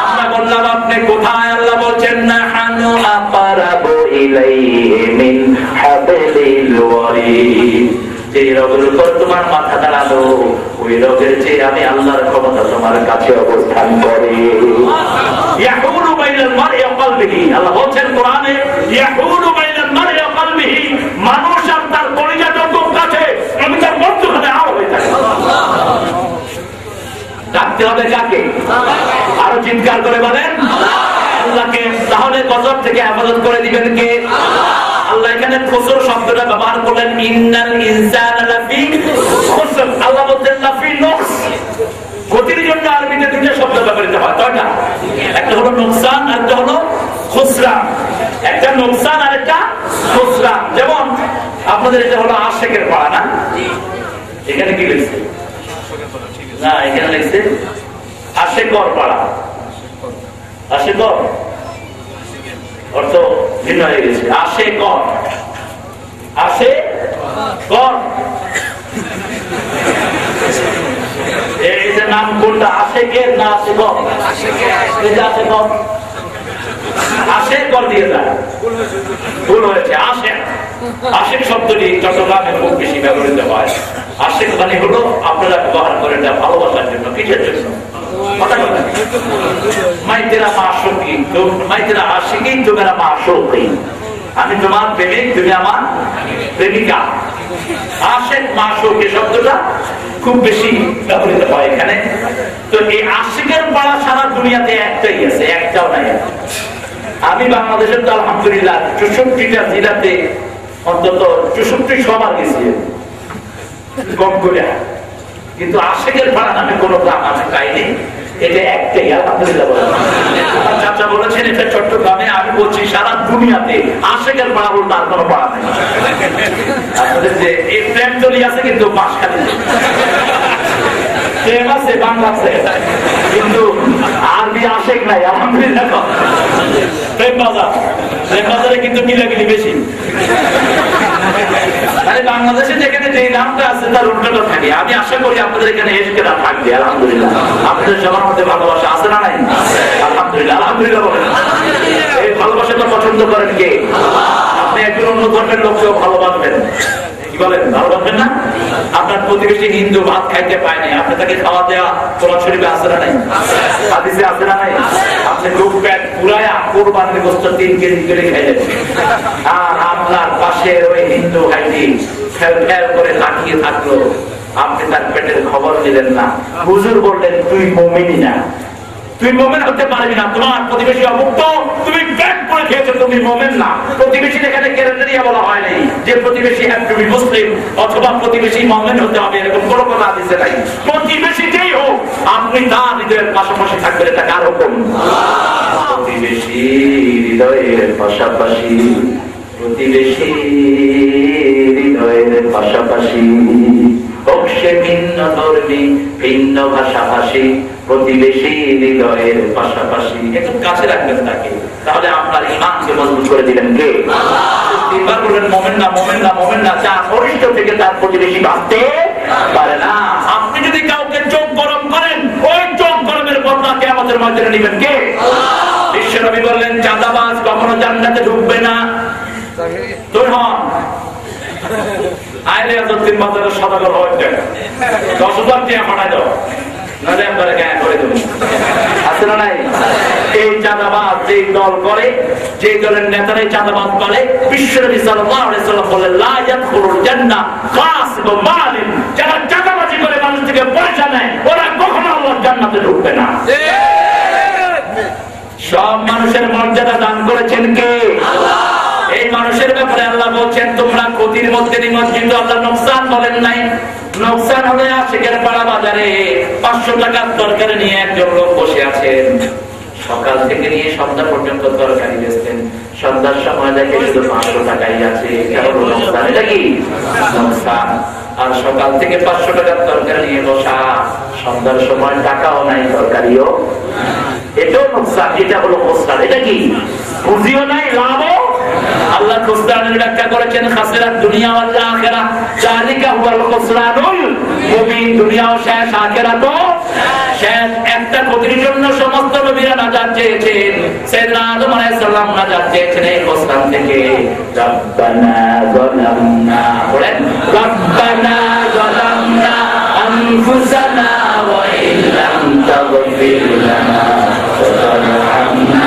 আমরা বললাম আপনি কোথায়? আল্লাহ বলছেন নাহানু আকারাবু ইলাইহি মিন হাবলিল ওয়ারিদ। যে রোগের উপর তোমার মাথা দাঁড়ালো, ওই রোগের চেয়ে আমি আল্লাহর ক্ষমতা তোমার কাছে অবস্থান করে। ইয়াহুলু বাইনাল মারই ওয়া কলবিহি, আল্লাহ বলছেন কোরআনে, ইয়াহুলু বাইনাল মারই ওয়া কলবিহি, মানুষ আর তার কলিজা যত কাছে, আমি তার মধ্যখানে আর হয়ে থাকি। ডাকতে হবে কাকে? আরো চিৎকার করে বলেন আল্লাহকে। তাহলে গজব থেকে হেফাজত করে দিবেন কে? আল্লাহ এখানে খুসর শব্দটা ব্যবহার করলেন, ইন্নাল ইনসানা লাফি খুসর। আল্লাহ বলছেন লাফি নকস। ক্ষতির জন্য আরবিতে দুটো শব্দ ব্যবহৃত হয়, কয়টা? একটা হলো নোকসান আর একটা হলো খুসরান। একটা নোকসান আর একটা খুসরান। যেমন আপনাদের এটা হলো আশেকের পাড়া না? এখানে কি লিখছে? না, এখানে লিখছে আশেকর পাড়া। আশেকর অর্থ ভিন্ন হয়ে গেছে। আশেকর, আশেকর এই যে নাম কোনটা? আশেকের না আশেকর? আশেকর, আশেকর দিয়ে যায়, ভুল হয়েছে। আশেক, আশেক শব্দটি চট্টগ্রামে খুব বেশি ব্যবহৃত হয়। আশেক মানে হলো আপনারা ব্যবহার করেন ভালোবাসার জন্য, কিসের জন্য? আমি তোমার প্রেমিক, তুমি আমার প্রেমিকা। আশেক মাশুক এই শব্দটা খুব বেশি ব্যবহৃত হয় এখানে। তো এই আশিকের পাড়া সারা দুনিয়াতে একটাই আছে, একটাও নাই। আমি বাংলাদেশের তো আলহামদুলিল্লাহ 64টা জেলাতে অন্তত 64 সবার গেছি কম করে, কিন্তু আশেকের পাড়া নামে কোনো গ্রাম আমি পাইনি। এটা একটাই, আলহামদুলিল্লাহ। আমার চাচা বলেছেন এটা চট্টগ্রামে, আমি বলছি সারা দুনিয়াতে আশেকের পাড়া বলতে আর কোনো পাড়া নেই। আপনাদের যে এই প্রেম চলি আছে কিন্তু বাঁশখালী প্রেম আছে, বাংলা আছে, কিন্তু আরবি আশেক নাই, আলহামদুলিল্লাহ। প্রেম বাজার, প্রেম বাজারে কিন্তু মিলামিলি বেশি। বাংলাদেশে যেখানে যে নামটা আছে তার উল্টোটা থাকে। আমি আশা করি আপনাদের এখানে এসে নাম থাকবে, আলহামদুলিল্লাহ। আপনাদের সবার মধ্যে ভালোবাসা আছে না নাই? আলহামদুলিল্লাহ, আলহামদুলিল্লাহ বলেন। এই ভালোবাসাটা পছন্দ করেন কে? আপনি একজন অন্য ধর্মের লোককেও ভালোবাসবেন, কি বলেন? ভালোবাসবেন না? আপনার প্রতিবেশী হিন্দু ভাত খাইতে পায় নাই, আপনি তাকে খাওয়া দেওয়া কোরআন শরীফে আছে না নাই? হাদিসে আছে না নাই? আপনি বুক পেট পুরায়া কুরবানির গোশত 3 কেজি করে খাইলেন, আর আপনার পাশে ওই হিন্দু ভাইটি ফেল ফেল করে তাকিয়ে থাকলো, আপনি তার পেটের খবর দিলেন না। হুজুর বললেন তুই মুমিনই না, তুই মোমেন হতে পারবি না, তোমার প্রতিবেশী অমুক্ত, তুমি ব্যাগ করে খেয়েছো, তুমি মোমেন না। প্রতিবেশীর এখানে ক্যারেক্টারিয়া বলা হয় নাই যে প্রতিবেশী হ্যাভ টু বি মুসলিম অথবা প্রতিবেশী মোমেন হতে হবে, এরকম কোনো কথা দিতে নাই। প্রতিবেশী যেই হোক আপনি তার হৃদয়ের পাশাপাশি থাকবেন, এটা কার হুকুম? প্রতিবেশী হৃদয়ের পাশাপাশি, প্রতিবেশী হৃদয়ের পাশাপাশি, হোক সে ভিন্ন ধর্মী ভিন্ন ভাষাভাষী, প্রতিবেশী হৃদয়ের পাশাপাশি, একটু কাছে রাখবেন তাকে, তাহলে আপনার ইমানকে মজবুত করে দিবেন কে? তিনবার বলবেন মোমেন না, মোমেন না, মোমেন না, যার বরিষ্ঠ থেকে তার প্রতিবেশী ভাবতে পারে না। আপনি যদি কাউকে চোখ গরম করেন, ওই চোখ গরমের বদলা কিয়ামতের ময়দানে নেবেন কে? বিশ্বনবী বললেন চাঁদাবাজ কখনো জান্নাতে ঢুকবে না। তুই হন আইলে তিন বাজারের সদাগর হচ্ছে 10,000 টাকা পাঠাই দাও, নাহলে আপনারা গায়ে করে দেবো, আছে না নাই? এই চাঁদাবাজ যেই দল করে, যে দলের নেতারাই চাঁদাবাজ করে, বিশ্বনবী সাল্লাল্লাহু আলাইহি ওয়াসাল্লাম বলেন লা ইয়াদখুলুল জান্নাহ কাসিবু মালিন, যারা চাঁদাবাজি করে মানুষ থেকে পয়সা নেয় ওরা কখনো আল্লাহর জান্নাতে ঢুকবে না। সব মানুষের মর্যাদা দান করেছেন কে? আল্লাহ। এই মানুষের ব্যাপারে আল্লাহ বলছেন তোমরা ক্ষতির মধ্যে নিমজ্জিত। আল্লাহ নোকসান বলেন নাই। নোকসান হলে আশিকের পাড়া বাজারে 500 টাকার তরকারি নিয়ে একজন লোক বসে আছেন, সকাল থেকে নিয়ে সন্ধ্যা পর্যন্ত তরকারি বেচতেন, সন্ধ্যার সময় দেখে শুধু 500 টাকাই আছে, কেন নোকসান? এটা কি নোকসান? আর সকাল থেকে 500 টাকার তরকারি নিয়ে বসা, সন্ধ্যার সময় টাকাও নাই, তরকারিও, এটাও নুকসান। এটা হলো খোসরান। এটা কি? পুঁজিও নাই, লাভও। আল্লাহ খোসরানের ব্যাখ্যা করেছেন খাসিরাত দুনিয়া ওয়াল আখিরাহ, যালিকা হুয়াল খোসরানুল মুবিন। দুনিয়াও শেষ, আখিরাতও শেষ। একটা ক্ষতির জন্য সমস্ত নবীরা নাজাত চেয়েছেন, সাইয়েদনা আদম আলাইহিস সালাম নাজাত চেয়েছেন এই খোসরান থেকে। রব্বানা যালামনা, বলেন রব্বানা যালামনা আনফুসানা ওয়া ইল্লাম তাগফির লানা ওয়া তারহামনা।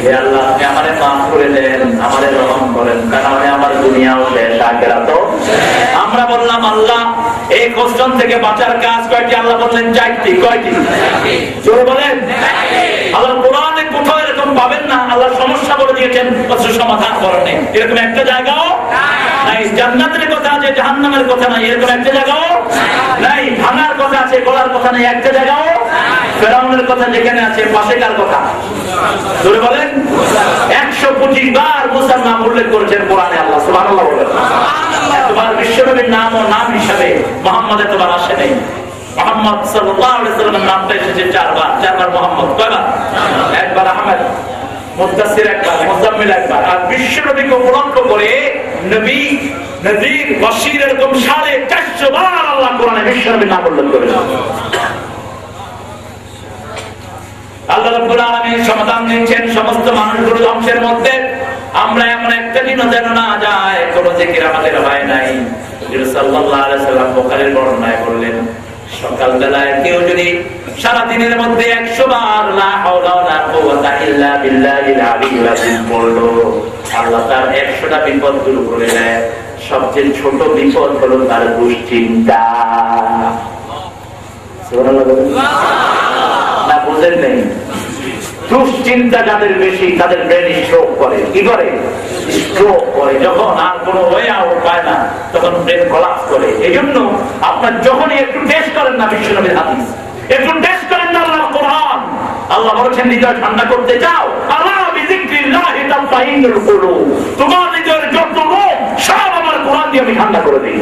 হে আল্লাহ, আপনি আমারে মাফ করে দেন, আমারে রহম করেন, কারণ আমার দুনিয়াও শেষ, আখিরাতও। আমরা বললাম আল্লাহ এই কষ্ট থেকে বাঁচার কাজ কয়টি? আল্লাহ বললেন 4টি। কয়টি? জোরে বলেন। আল্লাহ কোরআনে কোথাও এরকম পাবেন না আল্লাহ সমস্যা বলে দিয়েছেন অথচ সমাধান করেন নাই, এরকম একটা জায়গাও নাই। জান্নাতের কথা আছে, জাহান্নামের কথা নাই, এরকম একটা জায়গাও নাই। ভাঙার কথা আছে, গলার কথা নাই, একটা জায়গাও। ফেরাউনের কথা যেখানে আছে, পাশে কার কথা? জোরে বলেন। 125 বার মুসার নাম উল্লেখ করেছেন কোরআনে আল্লাহ, সুবহানাল্লাহ বলেন। এতবার বিশ্বনবীর নাম ও নাম হিসাবে মুহাম্মদ এতবার আসে নাই। মুহাম্মদ সাল্লাল্লাহু আলাইহি ওয়াসাল্লামের নামটা এসেছে 4 বার। 4 বার মুহাম্মদ, কয়বার? একবার আহমদ, মুদাসসির একবার, মুজাম্মিল একবার। আর বিশ্বনবীকে উপলক্ষ করে নবী, নজির, বশীর এরকম 450 বার আল্লাহ কোরআনে বিশ্বনবীর নাম উল্লেখ করেছেন। আল্লাহ রাব্বুল আলামিন সমাধান দিচ্ছেন সমস্ত মানুষগুলো ধ্বংসের মধ্যে। আমরা এমন একটা দিনও যেন না যায় কোন জিকির আমাদের হয় নাই। রাসূল সাল্লাল্লাহু আলাইহি সাল্লাম বুখারীর বর্ণনায় বললেন, সকাল বেলায় কেউ যদি সারা দিনের মধ্যে 100 বার লা হাওলা ওয়ালা কুওয়াতা ইল্লা বিল্লাহিল আলিয়্যিল আযীম পড়লো, আল্লাহ তার 100টা বিপদ দূর করে দেয়। সবচেয়ে ছোট বিপদ হলো তার দুশ্চিন্তা। সুবহানাল্লাহ। না বুঝেন নেই? দুশ্চিন্তা যাদের বেশি তাদের ব্রেন স্ট্রোক করে। কি করে? স্ট্রোক করে। যখন আর কোনো ওয়ে আউট পায় না তখন ব্রেন কোলাপস করে। এই জন্য আপনার যখনই একটু টেস্ট করেন না বিশ্বনবীর হাদিস, একটু টেস্ট করেন না আল্লাহর কোরআন, আল্লাহ বলেছেন হৃদয় ঠান্ডা করতে চাও, আল্লাহ বিযিকরিল্লাহি তাতমাইন্নুল কুলুব, তোমার হৃদয়ের যত রোগ সব আমার কোরআন দিয়ে আমি ঠান্ডা করে দিই।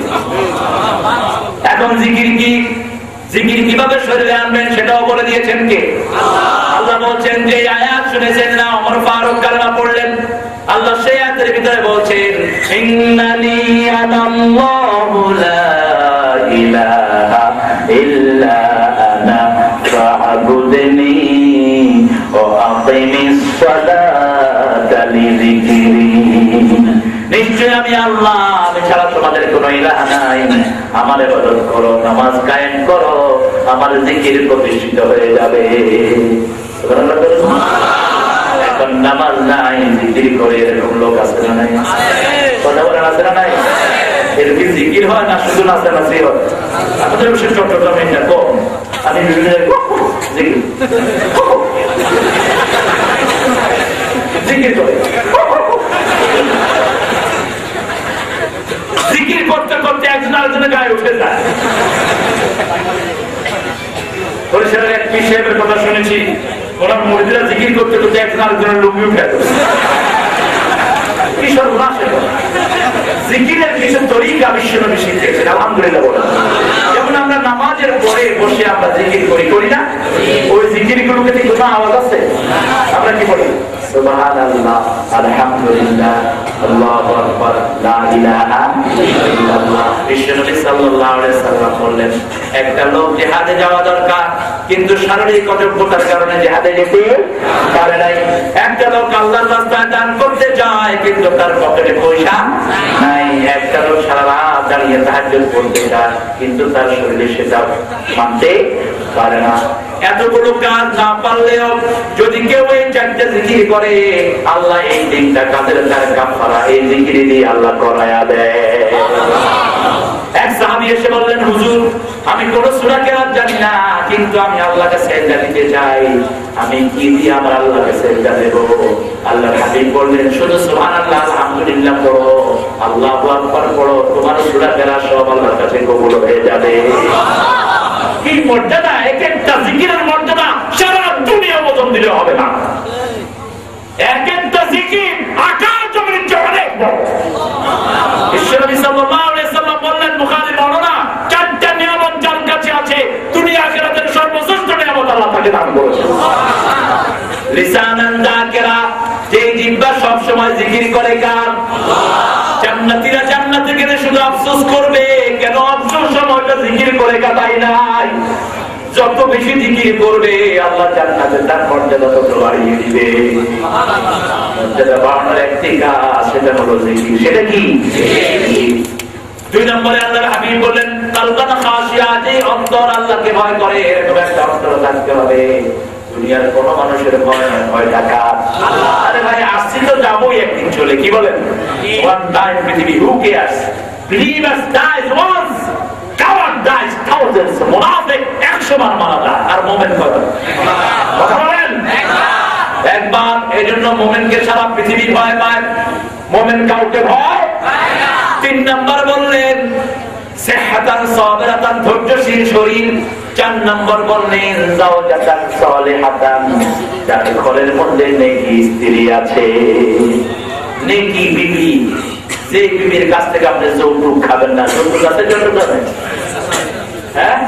এখন জিকির কি? জিকির কিভাবে শরীরে আনবেন সেটাও বলে দিয়েছেন কে? আল্লাহ বলছেন যে আয়াত শুনেছেন না, ওমর ফারুক কালেমা পড়লেন, আল্লাহ সেই আয়াতের ভিতরে বলছেন ইন্নানি আনাল্লাহু লা ইলাহা ইল্লা আনা ফা'বুদনি ওয়া আকিমিস সালাতা লিযিকরি। নিশ্চয় আমি আল্লাহ, আমি ছাড়া তোমাদের কোনো ইলাহ নাই, আমার ইবাদত করো, নামাজ কায়েম করো, আমার জিকির প্রতিষ্ঠিত হয়ে যাবে। এখন নামাজ নাই, জিকির করে এরকম লোক আছে না নাই? কথা বলেন, আছে না নাই? এর কি জিকির হয় না শুধু নাচানাচি হয়? আমাদের বিশেষ চট্টগ্রামে এটা কম। আমি বিভিন্ন জিকির জিকির করে, জিকির করতে করতে একজন আরেকজনের গায়ে উঠে যায়। বরিশালের এক পীর সাহেবের কথা শুনেছি, ওনার মুরিদরা জিকির করতে করতে একজন আরেকজনের লুঙ্গি উঠে যেত। কি সর্বনাশ! জিকিরের কিছু তরিকা বিশ্বনবী শিখিয়েছেন, আলহামদুলিল্লাহ বলেন। যেমন আমরা নামাজের পরে বসে আমরা জিকির করি না? ওই জিকির গুলোকে কি কোনো আওয়াজ আছে? আমরা কি বলি? সুবহানাল্লাহ, আলহামদুলিল্লাহ, আল্লাহু আকবার, লা ইলাহা ইল্লাল্লাহ। বিশ্বনবী সাল্লাল্লাহু আলাইহি সাল্লাম বললেন, একটা লোক জিহাদে যাওয়া দরকার, কিন্তু শারীরিক অযোগ্যতার কারণে জিহাদে যেতে পারে নাই। একটা লোক আল্লাহর রাস্তায় দান করতে যায়, কিন্তু তার পকেটে পয়সা নাই। একটা লোক সারা রাত দাঁড়িয়ে তাহাজ্জুদ পড়তে যায়, কিন্তু তার শরীরে সেটা মানতে পারে না। এতগুলো কাজ না পারলেও যদি কেউ এই 4টা জিকির করে, আল্লাহ এই দিনটা কাদের তার কাফারা এই জিকির দিয়ে আল্লাহ করায়া দেয়। এক সাহাবী এসে বললেন, হুজুর আমি কোন সূরা কেরাত জানি না, কিন্তু আমি আল্লাহকে সিজদা দিতে চাই, আমি কি দিয়ে আমার আল্লাহকে সিজদা দেব? আল্লাহর হাবিব বললেন, শুধু সুবহানাল্লাহ, আলহামদুলিল্লাহ পড়ো, আল্লাহু আকবার পড়ো, তোমার সূরা কেরাত সব আল্লাহর কাছে কবুল হয়ে যাবে। কি মর্যাদা! এক একটা জিকিরের মর্যাদা সারা দুনিয়া ওজন দিলে হবে না। এক একটা জিকির আকাশ জমিনের চেয়ে অনেক বড়। লিসানান যাকিরা, যে জিহ্বা সব সময় জিকির করে কার? জান্নাতীরা জান্নাতে গেলে শুধু আফসোস করবে, কেন আফসোস সময়টা জিকির করে কাটাই নাই। যত বেশি জিকির করবে আল্লাহ জান্নাতে তার মর্যাদা তত বাড়িয়ে দিবে। মর্যাদা বাড়ানোর একটি কাজ, সেটা হলো জিকির। সেটা কি? দুই নম্বরে আল্লাহর হাবিব বললেন কালবান খাশিয়া, যে অন্তর আল্লাহকে ভয় করে এরকম একটা অন্তর থাকতে হবে। দুনিয়ার কোন মানুষের ভয় টাকা আল্লাহ। আরে ভাই আসছি তো যাবোই একদিন চলে, কি বলেন? ওয়ান টাইম পৃথিবী, who cares? Believers dies once, coward dies thousands. মুনাফিক 100 বার মারা যায়, আর মুমিন কত? কথা বলেন একবার। এজন্য মুমিনকে সারা পৃথিবী ভয় পায়, মুমিন কাউকে ভয় পায় না। 3 নম্বর বললেন সিহহাতান সাবিরাতান, ধৈর্যশীল শরীর। 4 নম্বর বললেন যাওজাতান সালিহাতান, যার ঘরের মধ্যে নেকি স্ত্রী আছে, নেকি বিবি। যে বিবির কাছ থেকে আপনি যৌতুক খাবেন না। যৌতুক আছে? যৌতুক আছে? হ্যাঁ,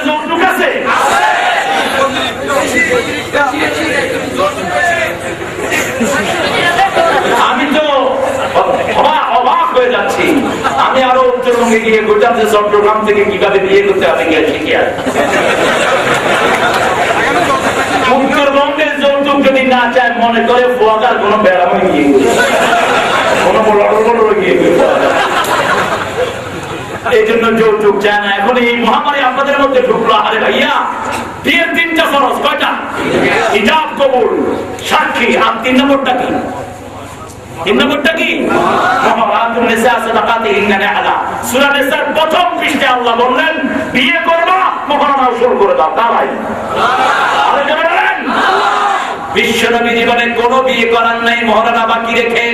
যৌতুক আছে। আমি তো অবাক হয়ে যাচ্ছি। আমি আরো উত্তরবঙ্গে গিয়ে গোটাম যে চট্টগ্রাম থেকে কিভাবে বিয়ে করতে হবে গিয়ে শিখে আসি। উত্তরবঙ্গের যৌতুক যদি না চায়, মনে করে ফোয়াকার কোনো বেড়ামে গিয়ে কোনো গিয়ে। এই জন্য যৌতুক চায় না। এখন এই মহামারী আপনাদের মধ্যে ঢুকলো। আরে ভাইয়া, বিয়ের 3টা ফরজ, কয়টা? হিজাব, কবুল, সাক্ষী, আর 3 নম্বরটা কি? 3 নম্বরটা কি? মুহরাতুন নিসা সাদাকাতিহিন্না নিহলা। সূরা নিসার প্রথম পৃষ্ঠায় আল্লাহ বললেন বিয়ে করবা, মুহরানা উসুল করে দাও। তাই আরে জোরে বলেন বিশ্বনবী জীবনে কোনো বিয়ে করার নাই মুহরানা বাকি রেখে।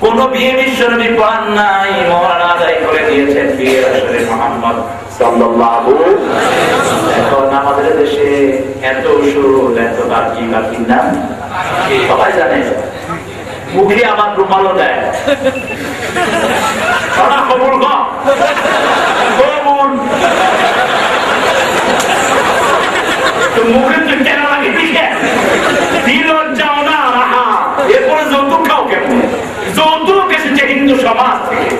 কোন বিয়ে বিশ্বনবী পড়ান নাই, মুহরানা আদায় করে দিয়েছেন বিয়ের আসরে মুহাম্মদ সাল্লাল্লাহু আলাইহি ওয়াসাল্লাম। এখন আমাদের দেশে এত উসুল, এত বাকি না, সবাই জানে। মুখে আবার রুমালও দেয়। কবুল কবুল তো মুখে তো কেন লাগে? লজ্জাও না রাহা। এরপরে যৌতুক খাও কেমন? যৌতুক এসেছে হিন্দু সমাজ থেকে।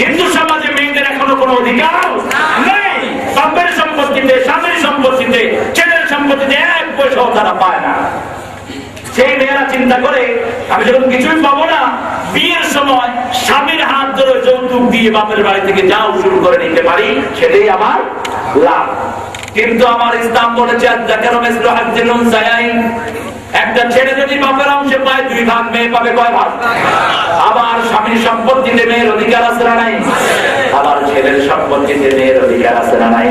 হিন্দু সমাজে মেয়েদের এখনো কোনো অধিকার নেই। বাপের সম্পত্তিতে, স্বামীর সম্পত্তিতে, ছেলের সম্পত্তিতে 1 পয়সাও তারা পায় না। সেই মেয়েরা চিন্তা করে আমি যখন কিছুই পাবো না, বিয়ের সময় স্বামীর হাত ধরে যৌতুক দিয়ে বাপের বাড়ি থেকে যা উসুল করে নিতে পারি, সেটাই আমার লাভ। কিন্তু আমার ইসলাম বলেছে একটা ছেলে যদি বাপের অংশে পায় 2 ভাগ, মেয়ে পাবে কয় ভাগ? আবার স্বামীর সম্পত্তিতে মেয়ের অধিকার আছে না নাই? আবার ছেলের সম্পত্তিতে মেয়ের অধিকার আছে না নাই?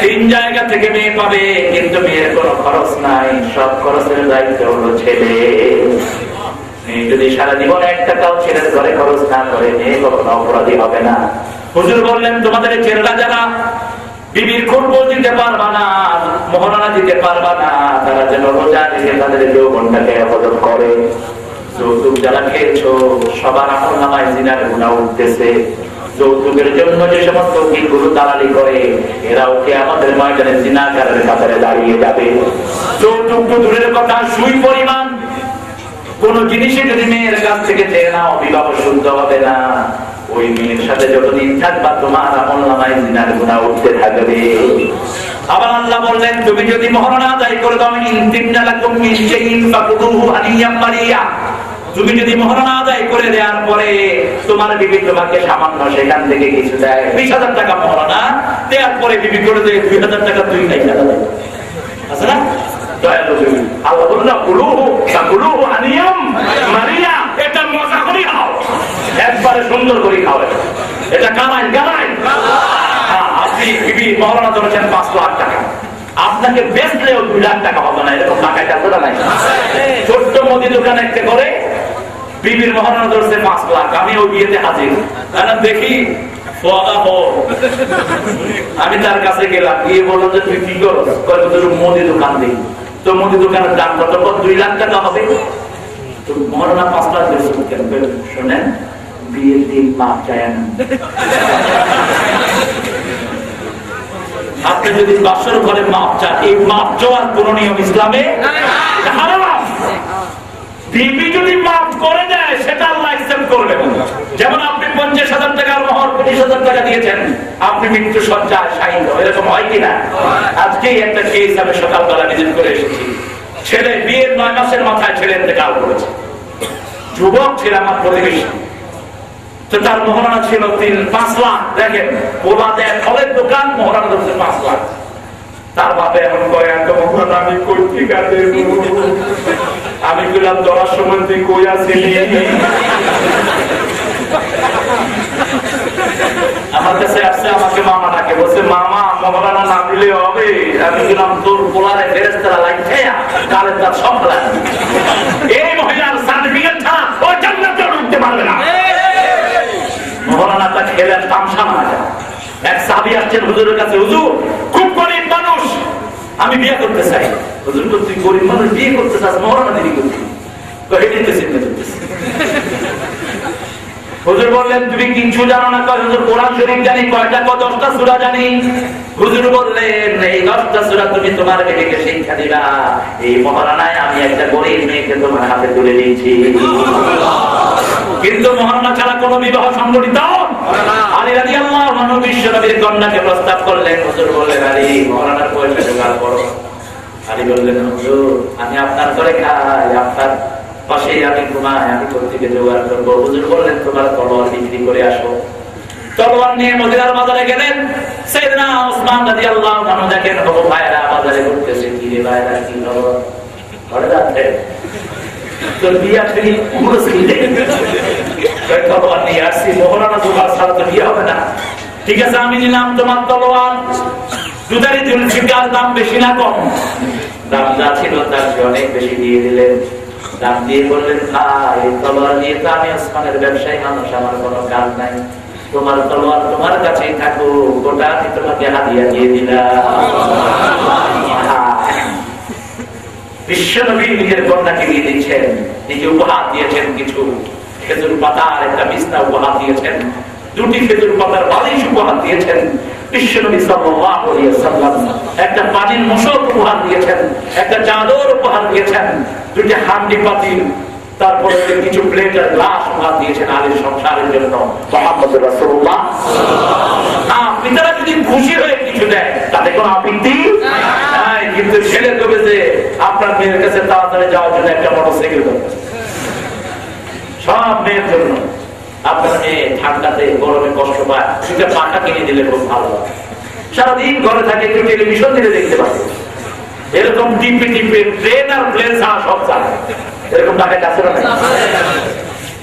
3 জায়গা থেকে মেয়ে পাবে, কিন্তু মেয়ের কোনো খরচ নাই। সব খরচের দায়িত্ব হলো ছেলে। মেয়ে যদি সারা জীবন 1 টাকাও ছেলের ঘরে খরচ না করে, মেয়ে কখনো অপরাধী হবে না। হুজুর বললেন তোমাদের ছেলেরা যারা বিবির খুরবো দিতে পারবা না, মোহরানা দিতে পারবা না, তারা যেন রোজা রেখে তাদের যৌবনটাকে হেফাজত করে। যৌতুক যারা খেয়েছো, সবার আমলনামায় জিনার গুনাহ উঠতেছে। যৌতুকের জন্য যে সমস্ত উকিলগুলো দালালি করে, এরাও কি আমাদের ময়দানে জিনাকারের কাতারে দাঁড়িয়ে যাবে। যৌতুক তো দূরের কথা, সুই পরিমাণ কোন জিনিসে যদি মেয়ের কাছ থেকে চেয়ে নাও, বিবাহ শুদ্ধ হবে না। ওই মেয়ের সাথে যতদিন থাকবা, তোমার আমলনামায় জিনার গুনাহ উঠতে থাকবে। আবার আল্লাহ বললেন তুমি যদি মোহরানা আদায় করে দাও, তুমি যদি মোহরানা আদায় করে দেওয়ার পরে তোমার বিবি তোমাকে সামান্য সেখান থেকে কিছু দেয়, 20,000 টাকা মোহরানা দেওয়ার পরে বিবি করে দেয় 2,000 টাকা, তুই নাই টাকা দেয়, আছে না? আল্লাহ বললেন কুলুহু আনিয়াম মারিয়া, এটা মজা করে খাও, একবারে সুন্দর করে খাও। এটা কামাই কামাই। আপনি বিবি মহরানা ধরেছেন 5 লাখ টাকা, আপনাকে বেচলেও 2 লাখ টাকা হবে না, এরকম টাকায় টাকা নাই। ছোট্ট মুদি দোকান একটা করে বিবির মহরানা ধরছে 5 লাখ। আমি ওই বিয়েতে হাজির, দেখি আমি তার কাছে গেলাম, গিয়ে বললাম যে তুই কি করো? মুদি দোকান দিই। তো মুদি দোকানের দাম কত? 2 লাখ টাকা হবে। তো মহরানা 5 লাখ শোনেন, বিয়ের দিন মাপ চায় না। আপনি যদি বাসর ঘরে মাপ চান, এই মাপ চাওয়ার কোন নিয়ম ইসলামে হারাম। বিবি যদি মাফ করে দেয় সেটা আল্লাহ অ্যাকসেপ্ট করবে। যেমন আপনি 50,000 টাকার মোহর 25,000 টাকা দিয়েছেন, আপনি মৃত্যু সজ্জায় শায়িত, এরকম হয় কিনা? আজকেই একটা কেস আমি সকালবেলা ভিজিট করে এসেছি। ছেলে বিয়ের 9 মাসের মাথায় ছেলে ইন্তেকাল করেছে। যুবক ছিল আমার প্রতিবেশী, তো তার মোহরানা ছিল 5 লাখ। দেখেন, পোলা দেয় ফলের দোকান, মোহরানা ধরছে 5 লাখ। তার বাপে এমন করে একটা মোহরানা আমি কই ঠিকা দেব? আমি বললাম দরার সময় তুই কই আসিনি? আমার কাছে আসছে, আমাকে মামা ডাকে, বলছে মামা মোহরানা না দিলে হবে। আমি বললাম তোর পোলারে ফেরেশতারা লাগছে কালে তার সব লাগবে। এই মহিলার সার্টিফিকেট ছাড়া ও জান্নাতে ঢুকতে পারবে না। মোহরানাটা খেলে তামসা না যায়। এক সাহাবী আসছেন হুজুরের কাছে, হুজুর খুব গরিব মানুষ, আমি বিয়ে করতে চাই। হুজুর তো তুই গরিব মানুষ বিয়ে করতে চাস, মোহরানা দিবি করতে? হুজুর বললেন তুমি কিছু জানো না? হুজুর কোরআন শরীফ জানি, কয়টা 10টা সূরা জানি। হুজুর বললেন এই 10টা সূরা তুমি তোমার মেয়েকে শিক্ষা দিবা। এই মোহরানায় আমি একটা গরিব মেয়েকে তোমার হাতে তুলে দিয়েছি। কিন্তু মোহরানা ছাড়া কোনো বিবাহ সংগঠিত আলী রাদিয়াল্লাহু আনহু বিশ্ব নবীর কন্যাকে প্রস্তাব করলেন। হুজুর বললেন আলী মোহরানার পয়সা জোগাড় করো। আলী বললেন হুজুর আমি আপনার ঘরে খাই, আপনার পাশেই আমি ঘুমাই, আমি কোথেকে জোগাড় করবো? হুজুর বললেন তোমার তলোয়ার বিক্রি করে আসো। তলোয়ার নিয়ে মদিনার বাজারে গেলেন। সাইয়েদনা ওসমান রাদিয়াল্লাহু আনহু দেখেন বহু ভাইরা বাজারে ঘুরতেছে। কি রে ভাইরা, কি খবর? ঘরে যাচ্ছে তোর বিয়া ফিরি তলোয়ার নিয়ে আসছি, মোহরানা জোগাড় ছাড়া তো বিয়ে হবে না। ঠিক আছে আমি নিলাম তোমার তলোয়ার। দুধারি জুলফিকার দাম বেশি না কম? দাম যা ছিল তার চেয়ে অনেক বেশি দিয়ে দিলেন। দাম দিয়ে বললেন এই তলোয়ার নিয়ে তো আমি ওসমানের ব্যবসায়ী মানুষ, আমার কোনো কাজ নাই। তোমার তলোয়ার তোমার কাছেই থাকুক, ওটা আমি তোমাকে হাদিয়া দিয়ে দিলাম। বিশ্ব নবী নিজের কন্যাকে দিয়ে দিচ্ছেন, নিজে উপহার দিয়েছেন কিছু খেজুর পাতার একটা বিছনা উপহার দিয়েছেন, 2টি খেজুর পাতার বালিশ উপহার দিয়েছেন। বিশ্ব নবী সাল্লাল্লাহু আলাইহি ওয়াসাল্লাম একটা পানির মশক উপহার দিয়েছেন, একটা চাদর উপহার দিয়েছেন, 2টি হান্ডি পাতিল, তারপরে কিছু প্লেট আর গ্লাস উপহার দিয়েছেন আলীর সংসারের জন্য। মুহাম্মদুর রাসূলুল্লাহ পিতারা যদি খুশি হয়ে কিছু দেয় তাতে কোনো আপত্তি নাই, কিন্তু ছেলে কবে যে আপনার মেয়ের কাছে তাড়াতাড়ি যাওয়ার জন্য একটা মোটরসাইকেল দরকার, সব মেয়ের জন্য। আপনার মেয়ে ঠান্ডাতে গরমে কষ্ট পায়, সেটা পাখা কিনে দিলে খুব ভালো হয়। সারাদিন ঘরে থাকে, একটু টেলিভিশন দিলে দেখতে পাবে। এরকম টিপে টিপে ট্রেন আর প্লেন ছাড়া সব চায়, এরকম টাকা কাছে না।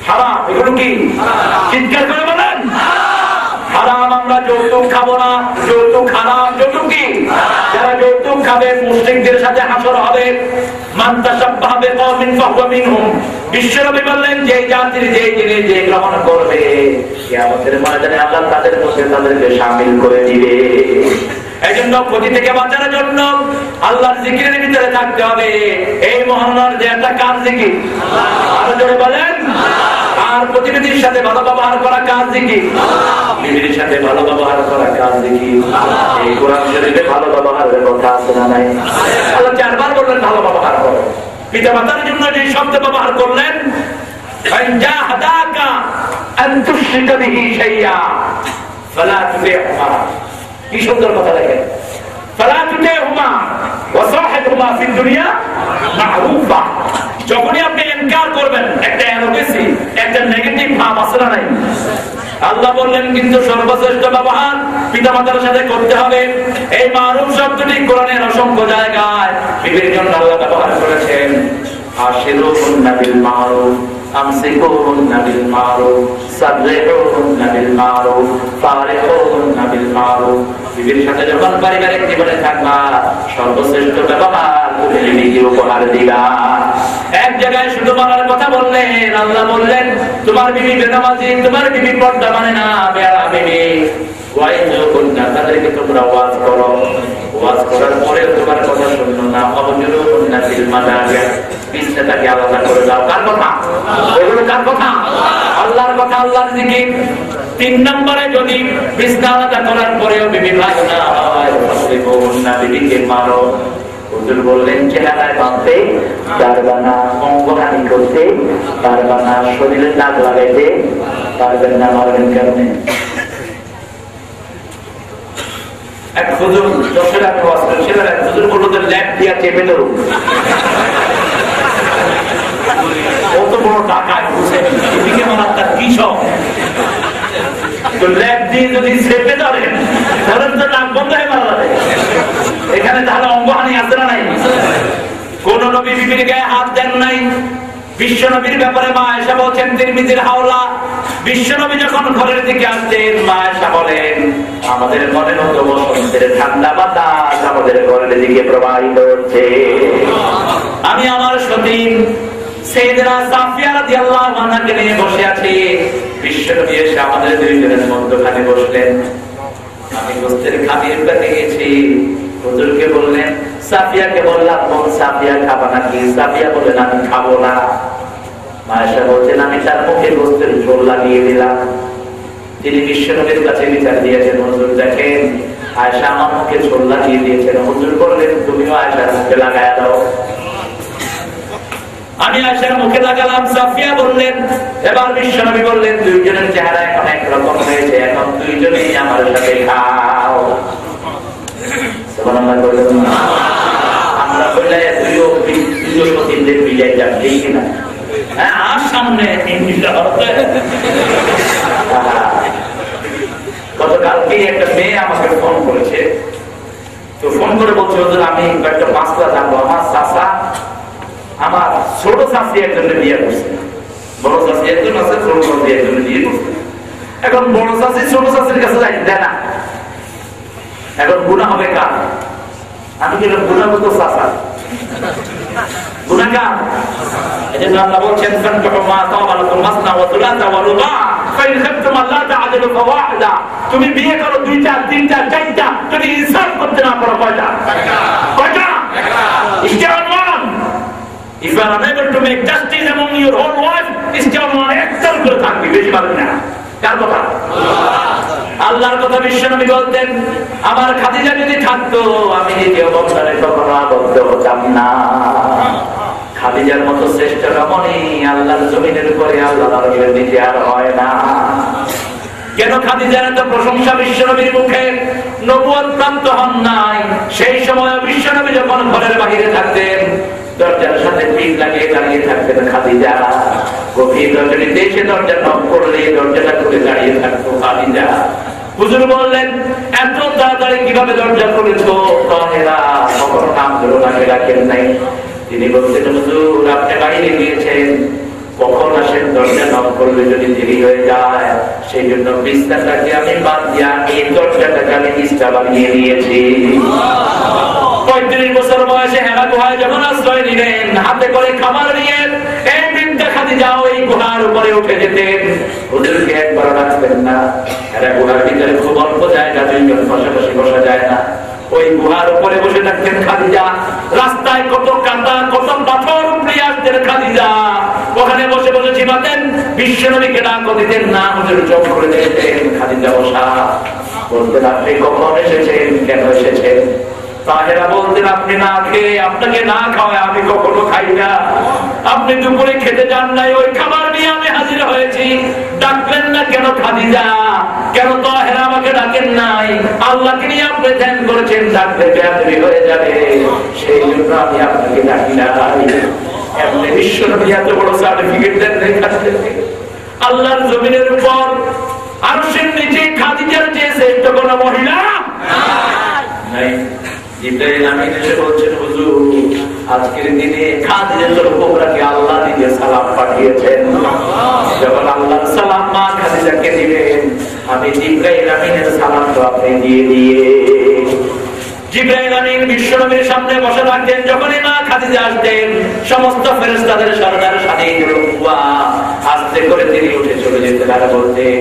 হারাম এগুলো কি? চিৎকার করে বলেন হারাম। আমরা যৌতুক খাবো না, যৌতুক হারাম। যৌতুক কি? যারা যৌতুক খাবে মুশরিকদের সাথে হাসর হবে। মান তাশাব্বাহা বিকওমিন ফাহুয়া মিনহুম। বিশ্বনবী বললেন যে জাতির যে জিনিস যে গ্রহণ করবে কিয়ামতের ময়দানে আল্লাহ তাদের মধ্যে তাদেরকে শামিল করে দিবে। এই জন্য ক্ষতি থেকে বাঁচার জন্য আল্লাহর জিকিরের ভিতরে থাকতে হবে। এই মহানার যে একটা কাজ জিকির, আরো জোরে বলেন। আর প্রতিনিধির সাথে ভালো ব্যবহার করা কাজ জিকির, বিবির সাথে ভালো ব্যবহার করা কাজ জিকির। এই কোরআন শরীফে ভালো ব্যবহারের কথা আছে না নাই? আল্লাহ 4বার বললেন ভালো ব্যবহার করো। পিতা মাতার জন্য যে শব্দ ব্যবহার করলেন ফাইন জাহাদাকা আন তুশরিকা বিহি শাইআ ফালা তুতি'হুমা। কি সুন্দর কথা দেখেন, ফালা তুতি'হুমা ওয়া সাহিবহুমা ফিদ দুনিয়া মা'রুফা। যখনই আপনি ইনকার করবেন একটা অ্যারোগেন্সি, একটা নেগেটিভ ভাব আছে না নাই? আল্লাহ বললেন কিন্তু সর্বশ্রেষ্ঠ ব্যবহার পিতামাতার সাথে করতে হবে। এই মারুফ শব্দটি কোরআনের অসংখ্য জায়গায় বিবির জন্য আল্লাহ ব্যবহার করেছেন। আশিরুহুন্না বিল মারুফ, আমসিকুহুন্না বিল মারুফ, সাররিহুন্না বিল মারুফ, ফারিহুন্না বিল মারুফ। বিবির সাথে যখন পারিবারিক জীবনে থাকবা সর্বশ্রেষ্ঠ ব্যবহার তুমি বিবিকে উপহার দিবা। এক জায়গায় শুধু বলার কথা বললেন, আল্লাহ বললেন তোমার বিবি বেনামাজি, তোমার বিবি পর্দা মানে না, বেড়া বিবি, তাদেরকে তোমরা ওয়াজ করো, ওয়াজ করার পরে তোমার কথা শুনলো না, বিছনাটাকে আলাদা করে দাও। কার কথা? এগুলো কার কথা? আল্লাহর কথা, আল্লাহর জিকির। 3 নম্বরে যদি বিছনা আলাদা করার পরেও বিবি ভালো না হয়, বিবিকে মারো। হুজুর বললেন চেহারায় বাঁধতে পারবা না, অঙ্গহানি করতে পারবা না, শরীরে দাগ লাগাইতে পারবেন না, মারবেন কেমনে? এক হুজুর যশোরে আমি ওয়াজ করেছিলাম, এক হুজুর বলল যে ল্যাব দিয়া চেপে ধরুন। কত বড় ডাকায় বুঝেন, এদিকে মারার তার কি সব, তো ল্যাব দিয়ে যদি চেপে ধরেন তাহলে তো নাক বন্ধ হয়ে মারা যাবে। এখানে তাহলে অঙ্গহানি আছে না নাই? কোন নবী বিবির গায়ে হাত দেন নাই। বিশ্ব নবীর ব্যাপারে মা আয়েশা বলছেন তিরমিজির হাওলা, বিশ্ব নবী যখন ঘরের দিকে আসতেন মা আয়েশা বলেন আমাদের মনের মতো বসন্তের ঠান্ডা বাতাস আমাদের ঘরের দিকে প্রবাহিত হচ্ছে। আমি আমার সতীন সাইয়েদা সাফিয়া রাদিয়াল্লাহু আনহাকে নিয়ে বসে আছি, বিশ্ব নবী এসে আমাদের দুইজনের মধ্যখানে বসলেন। আমি গোস্তের খামির পেতে গেছি, হুজুরকে বললেন, সাফিয়াকে বললাম সাফিয়া খাবা নাকি? সাফিয়া বললেন আমি খাবো না। আয়েশা বলছেন আমি তার মুখে গোস্তের ঝোল লাগিয়ে দিলাম। তিনি বিশ্বনবীর কাছে বিচার দিয়েছেন, হুজুর দেখেন আয়েশা আমার মুখে ঝোল লাগিয়ে দিয়েছেন। হুজুর বললেন তুমিও আয়েশার মুখে লাগায়া দাও। আমি আয়েশার মুখে লাগালাম। সাফিয়া বললেন, এবার বিশ্বনবী বললেন দুইজনের চেহারা এখন একরকম হয়েছে, এখন দুইজনেই আমার সাথে খাও। আমরা বললে দুইও সতীনদের বিজয় যান, ঠিক কিনা? আর সামনে গতকালকে একটা মেয়ে আমাকে ফোন করেছে, তো ফোন করে বলছে হুজুর আমি একটা মাসলা জানবো, আমার চাচা আমার ছোট চাষি একজনের বিয়ে করছে, বড় চাষি একজন আছে, ছোট চাষি একজনের বিয়ে করছে। এখন বড় চাষি ছোট চাষির কাছে যাই দেয় না, এখন গুনাহ হবে কার? আমি কি গুনাহ করতো চাষা? গুনাহগার। এজন্য আল্লাহ বলছেন ফানকিহু মা তাবা লাকুম মাসনা ওয়া থুলাসা ওয়া রুবা ফাইন খাফতুম আল্লা তা'দিলু ফাওয়াহিদা। তুমি বিয়ে করো 2টা 3টা 4টা, যদি ইনসাফ করতে না পারো কয়টা? কয়টা? Stay on one. If you are unable to make justice among your whole wife, stay on one. একটার করে থাকবি, বেশি পারবি না। কার কথা? আল্লাহর কথা। বিশ্বনবী বলতেন আমার খাদিজা যদি থাকতো আমি দ্বিতীয় বন্ধনে কখনো আবদ্ধ হতাম না। খাদিজার মতো শ্রেষ্ঠ রমণী আল্লাহর জমিনের উপরে আল্লাহর আরশের নিচে আর হয় না। কেন খাদিজার এত প্রশংসা বিশ্বনবীর মুখে? নবুয়ত প্রাপ্ত হন নাই সেই সময় বিশ্বনবী যখন ঘরের বাহিরে থাকতেন দরজার সাথে পিঠ লাগিয়ে দাঁড়িয়ে থাকতেন খাদিজা। গভীর রজনীতে এসে দরজা নক করলে দরজাটা খুলে দাঁড়িয়ে থাকতো খাদিজা। হুজুর বললেন এত তাড়াতাড়ি কিভাবে দরজা খুলেছো? তাহেরা কখনো নাম ধরো নামে রাখেন নাই। তিনি বলছেন হুজুর আপনি বাইরে গিয়েছেন, কখন আসেন? দরজা নক করলে যদি দেরি হয়ে যায় সেই জন্য বিছনাটাকে আমি বাদ দিয়া এই দরজাটাকে আমি নিষ্ঠা বানিয়ে দিয়েছি। 35 বছর বয়সে হেরা গুহায় যখন আশ্রয় নিলেন, হাতে করে খাবার নিয়ে এই বৃদ্ধা খাদিজা ওই গুহার উপরে উঠে যেতেন। হুজুরকে একবার রাখতেন না। হেরা গুহার ভিতরে খুব অল্প জায়গা, দুইজন পাশাপাশি বসা যায় না। ওই গুহার উপরে বসে থাকতেন খাদিজা। রাস্তায় কত কাঁটা কত পাথর উপড়ে আসতেন খাদিজা, ওখানে বসে বসে চিবাতেন। বিশ্বনবীকে ডাক দিতেন না, হুজুর চোখ করে দেখতেন খাদিজা বসা। বলতেন আপনি কখন এসেছেন, কেন এসেছেন? তাহেরা বলতেন আপনি না খেয়ে আপনাকে না খাওয়ায় আমি কখনো খাই না। আপনি দুপুরে খেতে যান নাই, ওই খাবার নিয়ে আমি হাজির হয়েছি। ডাকলেন না কেন খাদিজা? কেন তাহেরা আমাকে ডাকেন নাই? আল্লাহকে নিয়ে আপনি ধ্যান করেছেন, ডাকলে বেয়াদবি হয়ে যাবে, সেই জন্য আমি আপনাকে ডাকি না। এমনি বিশ্বনবী এত বড় সার্টিফিকেট দেন আল্লাহর জমিনের উপর আরশের নিচে খাদিজার চেয়ে শ্রেষ্ঠ কোনো মহিলা নাই। জিবরাইল আমিন এসে বলছেন হুজুর আজকের দিনে খাদিজাতুল কুবরাকে আল্লাহ নিজে সালাম পাঠিয়েছেন। যখন আল্লাহর সালাম মা খাদিজাকে দিবেন, আমি জিবরাইল আমিনের সালাম তো আপনি দিয়ে দিয়ে জিবরাইল আমিন বিশ্বনবীর সামনে বসে থাকতেন। যখনই মা খাদিজা আসতেন সমস্ত ফেরেশতাদের সরদার সাথে দোয়া আস্তে করে তিনি উঠে চলে যেতেন আর বলতেন,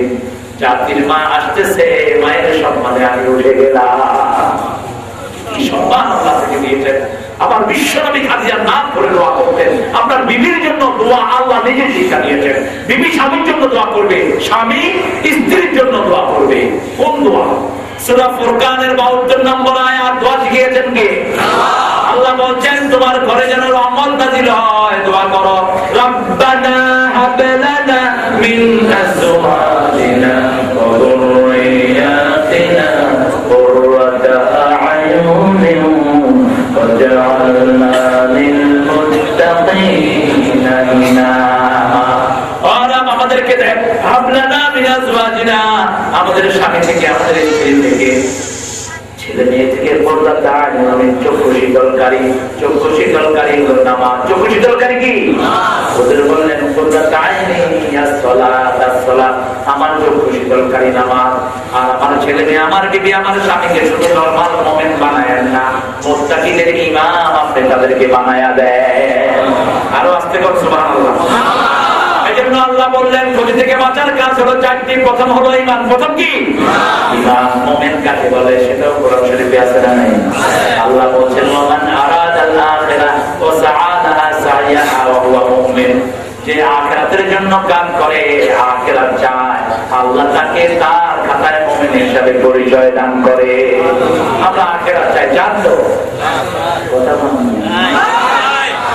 জাতির মা আসতেছে, মায়ের সম্মানে আমি উঠে গেলাম। কি সম্মান আল্লাহ থেকে দিয়েছেন। আবার বিশ্বনবী খাদিজার নাম করে দোয়া করতেন। আপনার বিবির জন্য দোয়া আল্লাহ নিজে শিক্ষা দিয়েছেন। বিবি স্বামীর জন্য দোয়া করবে, স্বামী স্ত্রীর জন্য দোয়া করবে। কোন দোয়া? সূরা ফুরকানের 72 নম্বর আয়াত দোয়া শিখিয়েছেন কে? আল্লাহ বলছেন তোমার ঘরে যেন রহমত নাযিল হয়, দোয়া করো, রব্বানা হাব লানা মিন আজওয়াজিনা ওয়া যুররিয়াতিনা কুররাতা আ'য়ুনিন ওয়াজআলনা লিল মুত্তাকিনা ইমামা। আমাদেরকে দেখ, হাবলানা মিন আজওয়াজিনা, আমাদের স্বামী থেকে, আমাদের স্ত্রী থেকে, ছেলে মেয়ে থেকে পর্দা দাঁড়, চক্ষু শীতলকারী। চক্ষু শীতলকারী হল নামাজ। চক্ষু শীতলকারী কি? ওদের বললেন পর্দা দাঁড়ায়নি, আমার চক্ষু শীতলকারী নামাজ। আর আমার ছেলে মেয়ে, আমার বিবি, আমার স্বামীকে শুধু নরমাল মোমেন্ট বানায়েন না, মুত্তাকিদের ইমাম আপনি তাদেরকে বানায়া দেন। আরো আস্তে কর সুবহানাল্লাহ। এজন্য আল্লাহ বললেন ক্ষতি থেকে বাঁচার কাজ হলো চারটি। প্রথম হলো ঈমান। প্রথম কি? ঈমান। মুমিন কাকে বলে সেটাও কোরআন শরীফে আছে না নাই? আল্লাহ বলেন মান আরাদাল আখিরাহ ওয়া সাআদাহা সাইয়াহা ওয়া হুয়া মুমিন, যে আখিরাতের জন্য কাজ করে, আখিরাত চায়, আল্লাহ তাকে তার খাতায় মুমিন হিসেবে পরিচয় দান করে। আমরা আখিরাত চাই, জানতো কথা বলেন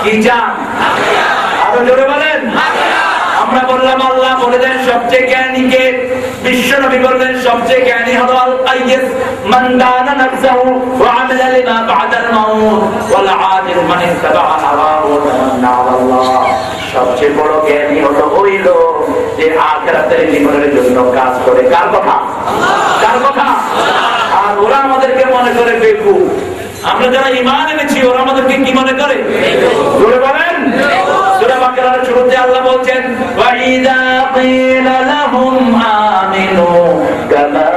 কি চান? আরো জোরে বলেন। আমরা বললাম আল্লাহ বলে দেন সবচেয়ে জ্ঞানীকে। বিশ্বনবী বললেন সবচেয়ে জ্ঞানী হলো আল কাইয়িস মান দানা নাফসাহু ওয়া আমিলা লিমা বা'দাল মাউত ওয়াল আদিল মান ইত্তাবা'a হাওয়াহু ওয়া তামান্না আলাল্লাহ। সবচেয়ে বড় জ্ঞানী হলো ওই লোক যে আখিরাতের জীবনের জন্য কাজ করে। কার কথা? কার কথা? আর ওরা আমাদেরকে মনে করে বেকুব। আমরা যারা ঈমান এনেছি ওরা আমাদেরকে কি মনে করে? জোরে বলেন। সূরা বাকারার শুরুতে আল্লাহ বলছেন ওয়া ইযা কিলা লাহুম আমিনু কামা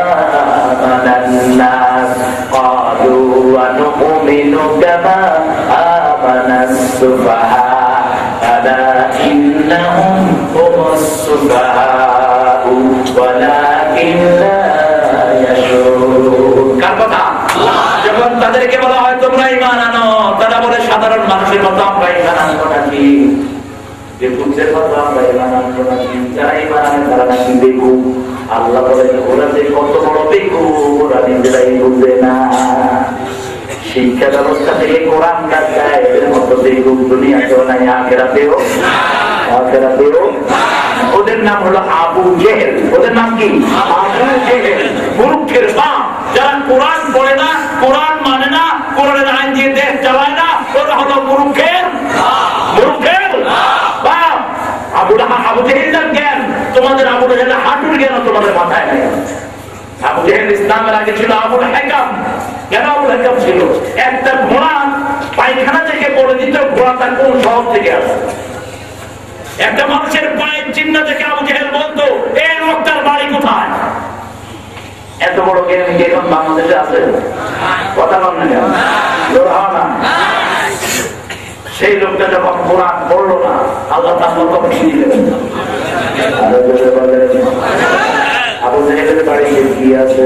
আমানান নাস ক্বালু ওয়া নু'মিনু কামা আমানাস সুফাহা আলা ইন্নাহুম হুমুস সুফাহা ওয়ালাকিন লা ইয়াশউরুন। কার কথা? যখন তাদেরকে বলা হয় তোমরা ঈমান আনো, তারা বলে সাধারণ মানুষের মতো আমরা ঈমান আনবো নাকি? বেকুবদের মতো আমরা ঈমান আনবো নাকি? যারা ঈমান আনে তারা নাকি বেকুব। আল্লাহ বলেন ওরা যে কত বড় বেকুব ওরা নিজেরাই বুঝে না। শিক্ষা ব্যবস্থা থেকে কোরআন দেয় এদের মতো বেকুব দুনিয়াতেও নাই, আখিরাতেও। আখিরাতেও ওদের নাম হলো আবু জেহেল। ওদের নাম কি? আবু জেহেল, মূর্খের বাপ। যারা কোরআন পড়ে না, কোরআন মানে না, কোরআনের আইন দিয়ে দেশ চালায় না, ওরা হলো মূর্খের বাপ। আবু জেহেলের জ্ঞান তোমাদের, আবু জেহেলের হাঁটুর জ্ঞান তোমাদের মাথায় নেই। আবু জেহেল ইসলামের আগে ছিল আবুল হাকাম। কেন আবুল হাকাম ছিল? একটা ঘোড়া পায়খানা থেকে পড়ে দিত, ঘোড়াটা কোন শহর থেকে আসে? একটা মানুষের পায়ের চিহ্ন থেকে আবু জেহেল বলতো এই লোকটার বাড়ি কোথায়। এত বড় জ্ঞানী কি এখন বাংলাদেশে আছে? কথা বলেন না। সেই লোকটা যখন কোরআন পড়লো না, আল্লাহ তার মতো খুশি দিলেন। আবু জেহেলের বাড়ি কি আছে?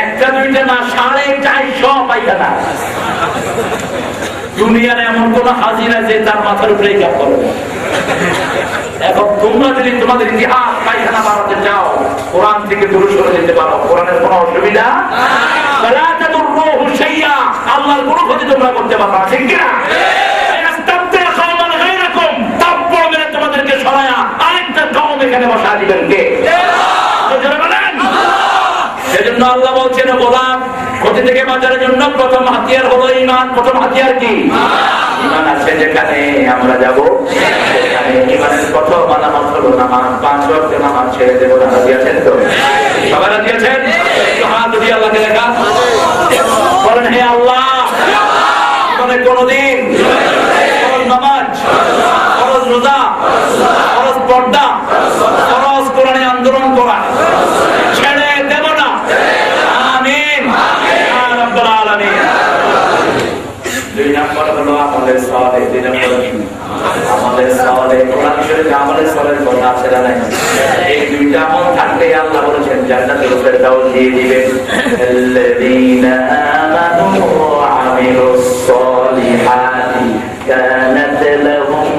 একটা দুইটা না, 450 পায়খানা। দুনিয়ার এমন কোন হাজির আছে তার মাথার উপরে কাপ করবে। এখন তোমরা যদি তোমাদের ইতিহাস পায়খানা বাড়াতে চাও, কোরআন থেকে দূরে সরে যেতে পারো, কোরআনের কোনো অসুবিধা। আল্লাহর কোনো ক্ষতি তোমরা করতে পারবা, ঠিক কিনা? তোমাদেরকে সরায়া আরেকটা কওম এখানে বসা দিবেন কে? সেজন্য আল্লাহ বলছেন গোলাম ক্ষতি থেকে বাঁচার জন্য প্রথম হাতিয়ার হলো ঈমান। প্রথম হাতিয়ার কি? ঈমান আছে যেখানে আমরা যাব সেখানে ঈমানের প্রথম আলামত হলো নামাজ। 5 ওয়াক্ত নামাজ ছেড়ে দেব না। রাজি আছেন তো? সবাই রাজি আছেন? হাত দিয়ে আল্লাহকে দেখা বলেন, হে আল্লাহ, জীবনে কোনদিন ফরজ নামাজ, ফরজ রোজা, ফরজ পর্দা ফরজ কোরআনে আন্দোলন করা ছেড়ে দেব না। আমিন ইয়া রাব্বাল আলামিন। 2 নম্বর হলো আমাদের সালাতে, 2 নম্বর আমাদের সালাতে কোরআন শরীফে আমাদের সালাতের কথা আছে না? এই দুইটা আমল থাকলে আল্লাহ বলেছেন জান্নাতুল ফেরদাউস দিয়ে দিবেন। আল্লাযীনা আমানু ওয়া আমিলুস সালিহাতি কানাত লাহুম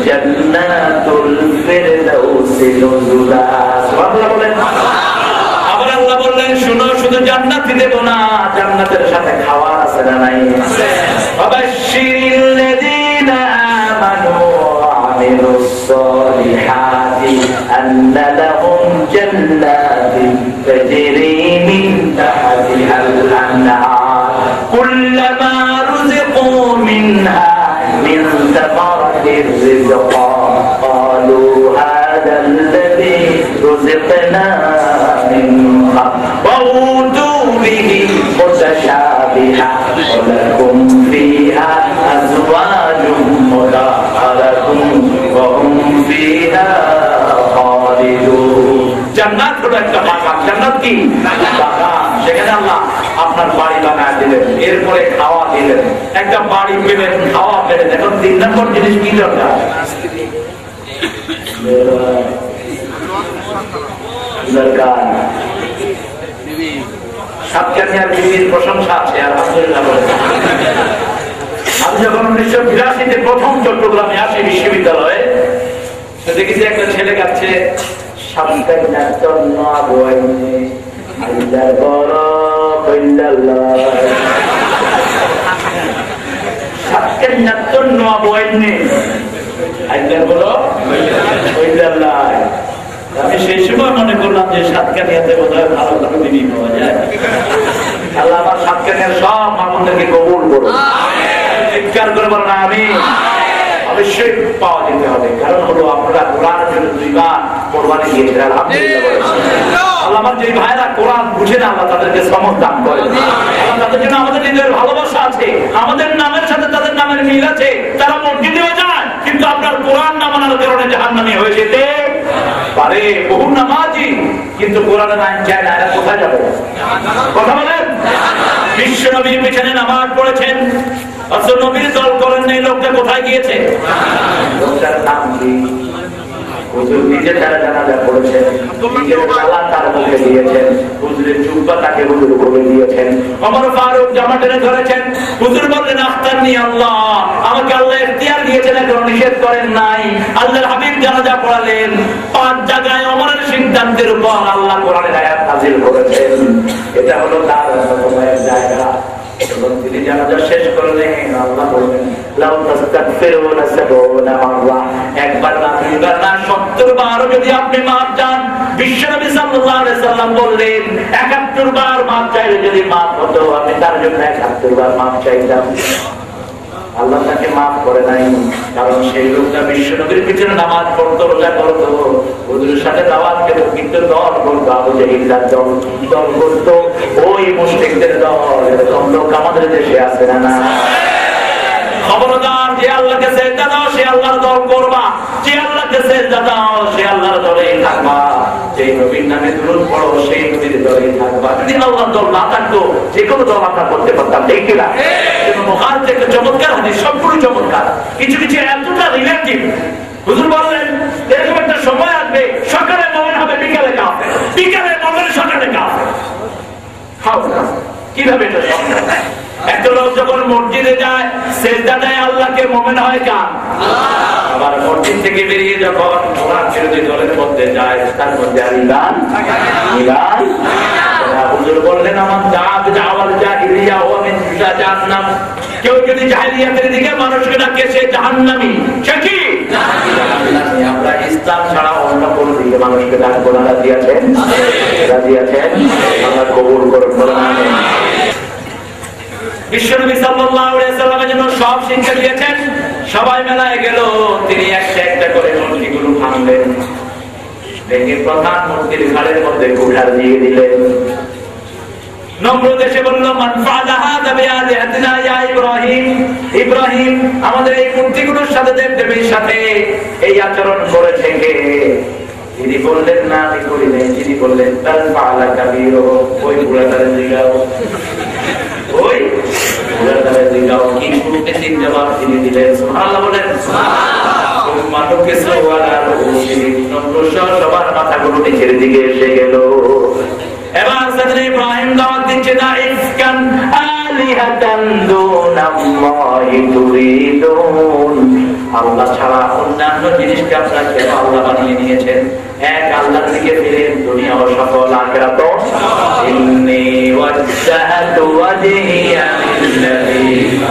জান্নাতুল ফেরদাউসি নুজুলা। সুবহানাল্লাহ বলেন। আবার আল্লাহ বললেন শুনো, শুধু জান্নাত দেব না, জান্নাতের সাথে খাওয়ার আছে না নাই? ফাবাশশিরিল্লাযীনা আমানু ওয়া আমিলুস সালিহাতি আন্না লাহুম জান্নাতুন তাজরি মিন তাহতিহাল আনহার কুল্লামা রুযিকু মিনহা মিন সামারাতির রিজকা ক্বালু হাযাল্লাযী রুযিকনা মিন ক্বাবল ওয়া উতু বিহি মুতাশাবিহা ওয়া লাকুম ফিহা আজওয়াজুম মুতাহহারাতুন ওয়া হুম ফিহা খালিদুন। জান্নাত হলো একটা বাগান। জান্নাত কি? বাগান। সেখানে আল্লাহ আপনার বাড়ি বানায় দিলেন, এরপরে খাওয়া দিলেন, একটা বাড়ি পেলেন, খাওয়া পেলেন। এখন 3 নম্বর জিনিস কি দরকার? দরকার সাতকানিয়ার বিবির প্রশংসা আছে আলহামদুলিল্লাহ বলেন। আমি যখন 1982-তে প্রথম চট্টগ্রামে আসি বিশ্ববিদ্যালয়ে, দেখেছি একটা ছেলে গাচ্ছে আমি সেই সময় মনে করলাম যে সাতকানিয়াতে বোধহয় ভালো ভালো দিনই পাওয়া যায়। আল্লাহ আমার সাতকানিয়ার সব মামুনদেরকে কবুল করুন। চিৎকার করে বলেন আমিন। অবশ্যই পাওয়া যেতে হবে, কারণ হলো আপনারা কোরআনের জন্য 2 বার কোরবানি দিয়েছেন আলহামদুলিল্লাহ। আল্লাহ আমার যে ভাইরা কোরআন বুঝে না আল্লাহ তাদেরকে সমর্থন দান করেন। আল্লাহ তাদের জন্য আমাদের নিজের ভালোবাসা আছে, আমাদের নামের সাথে তাদের নামের মিল আছে। তারা মসজিদেও যায় কিন্তু আপনার কোরআন না মানার কারণে জাহান্নামী হয়ে যেতে পারে। বহু নামাজি কিন্তু কোরআনের আইন চায় না, এরা কোথায় যাবে? কথা বলেন। বিশ্ব নবীর পিছনে নামাজ পড়েছেন, অথচ নবীর দল করেন নাই, লোকটা কোথায় গিয়েছে? লোকটার নাম কি? হুজুর নিজে তারা জানাজা করেছেন, নিজের তালা তার মুখে দিয়েছেন, হুজুরের জুব্বা তাকে হুজুর বলে দিয়েছেন। ওমর ফারুক জামা টেনে ধরেছেন, হুজুর বললেন আখতারনি আল্লাহ, আমাকে আল্লাহ ইখতিয়ার দিয়েছেন, এখন নিষেধ করেন নাই। আল্লাহর হাবিব জানাজা পড়ালেন, 5 জায়গায় ওমরের সিদ্ধান্তের উপর আল্লাহ কোরআনের আয়াত নাযিল করেছেন। এটা হলো তার সময়ের জায়গা। তিনি জানাজা শেষ করলেন, আল্লাহ বললেন লাউ তাস্তাগফিরুনা 70 মাররা, একবার না 2 বার না 70 বারও যদি আপনি মাফ চান, বিশ্বনবী সাল্লাল্লাহু আলাইহি সাল্লাম বললেন 71 বার মাফ চাইলে যদি মাফ হতো, আমি তার জন্য 71 বার মাফ চাইতাম। আল্লাহ তাকে মাফ করে নাই, কারণ সেই লোকটা বিশ্বনবীর পিছনে নামাজ পড়তো, রোজা করতো, হুজুরের সাথে দাওয়াত খেত, কিন্তু দল করতো আবু জাহিলদের দল করতো, ওই মুশরিকদের দল। এরকম লোক আমাদের দেশে আছে না? না। খবরদার, যে আল্লাহকে সিজদা দাও সে আল্লাহর দল করবা, যে আল্লাহকে সিজদা দাও সে আল্লাহর দলেই থাকবা, যে নবীর নামে দুরূদ পড়ো সেই নবীর দলেই থাকবা। যদি আল্লাহর দল না থাকতো যে কোনো দল আমরা করতে পারতাম, ঠিক কি না? বুখারী থেকে চমৎকার হাদিস, সবগুলো চমৎকার, কিছু কিছু এতটা রিলেটিভ। হুজুর বললেন এরকম একটা সময় আসবে, সকালে মুমিন হবে, বিকালে কাফের, বিকালে মুমিন, সকালে কাফের। কিভাবে এটা সম্ভব? একটা লোক যখন মসজিদে যায়, সিজদা দেয় আল্লাহকে, মুমিন হয় কার? আবার মসজিদ থেকে বেরিয়ে যখন কোরআন বিরোধী দলের মধ্যে যায়, তার মধ্যে আর ঈমান। হুজুর বললেন আমার দাওয়াত জাহিলিয়া ওয়া মিন জাহান্নাম, কেউ যদি জাহিলিয়াতের দিকে মানুষকে ডাকে সে জাহান্নামী। সে কি? আমরা ইসলাম ছাড়া অন্য কোন দিকে মানুষকে ডাকবো না। রাজি আছেন? রাজি আছেন? আল্লাহ কবুল করুন। বিশ্বনবী সাল্লাল্লাহু আলাইহি সাল্লামের জন্য সব শিক্ষা দিয়েছেন। সবাই মেলায় গেল, তিনি একটা একটা করে মূর্তিগুলো ভাঙলেন, ভেঙে প্রধান মূর্তির ঘাড়ের মধ্যে কুঠার দিয়ে দিলেন। নমরুদ এসে বলল মান ফাআলা হাযা বিআলিহাতিনা ইয়া ইব্রাহিম, ইব্রাহিম আমাদের এই মূর্তিগুলোর সাথে দেবদেবীর সাথে এই আচরণ করেছে কে? তিনি বললেন না আমি করি নাই। তিনি বললেন তাল ফাআলা কাবীরু, ওই বুড়াটারে জিগাও, ওই বুড়াটারে জিগাও। কি শুরুতে তিন জবাব তিনি দিলেন। সুবহানাল্লাহ বলেন। মানবকে সওয়ালার নমরুদ সবার মাথাগুলো নিচের দিকে এসে গেল। এবার সাইয়েদনা ইব্রাহিম দাওয়াত দিচ্ছে না ইফকান আলিহাতান দুনাল্লাহি তুরিদুন, আল্লাহ ছাড়া অন্যান্য জিনিসকে আপনারা কেন আল্লাহ বানিয়ে নিয়েছেন? এক আল্লাহর দিকে ফিরেন, দুনিয়া ও সকল আখিরাত। ইন্নী ওয়াজ্জাহতু ওয়াজহিয়া লিল্লাযী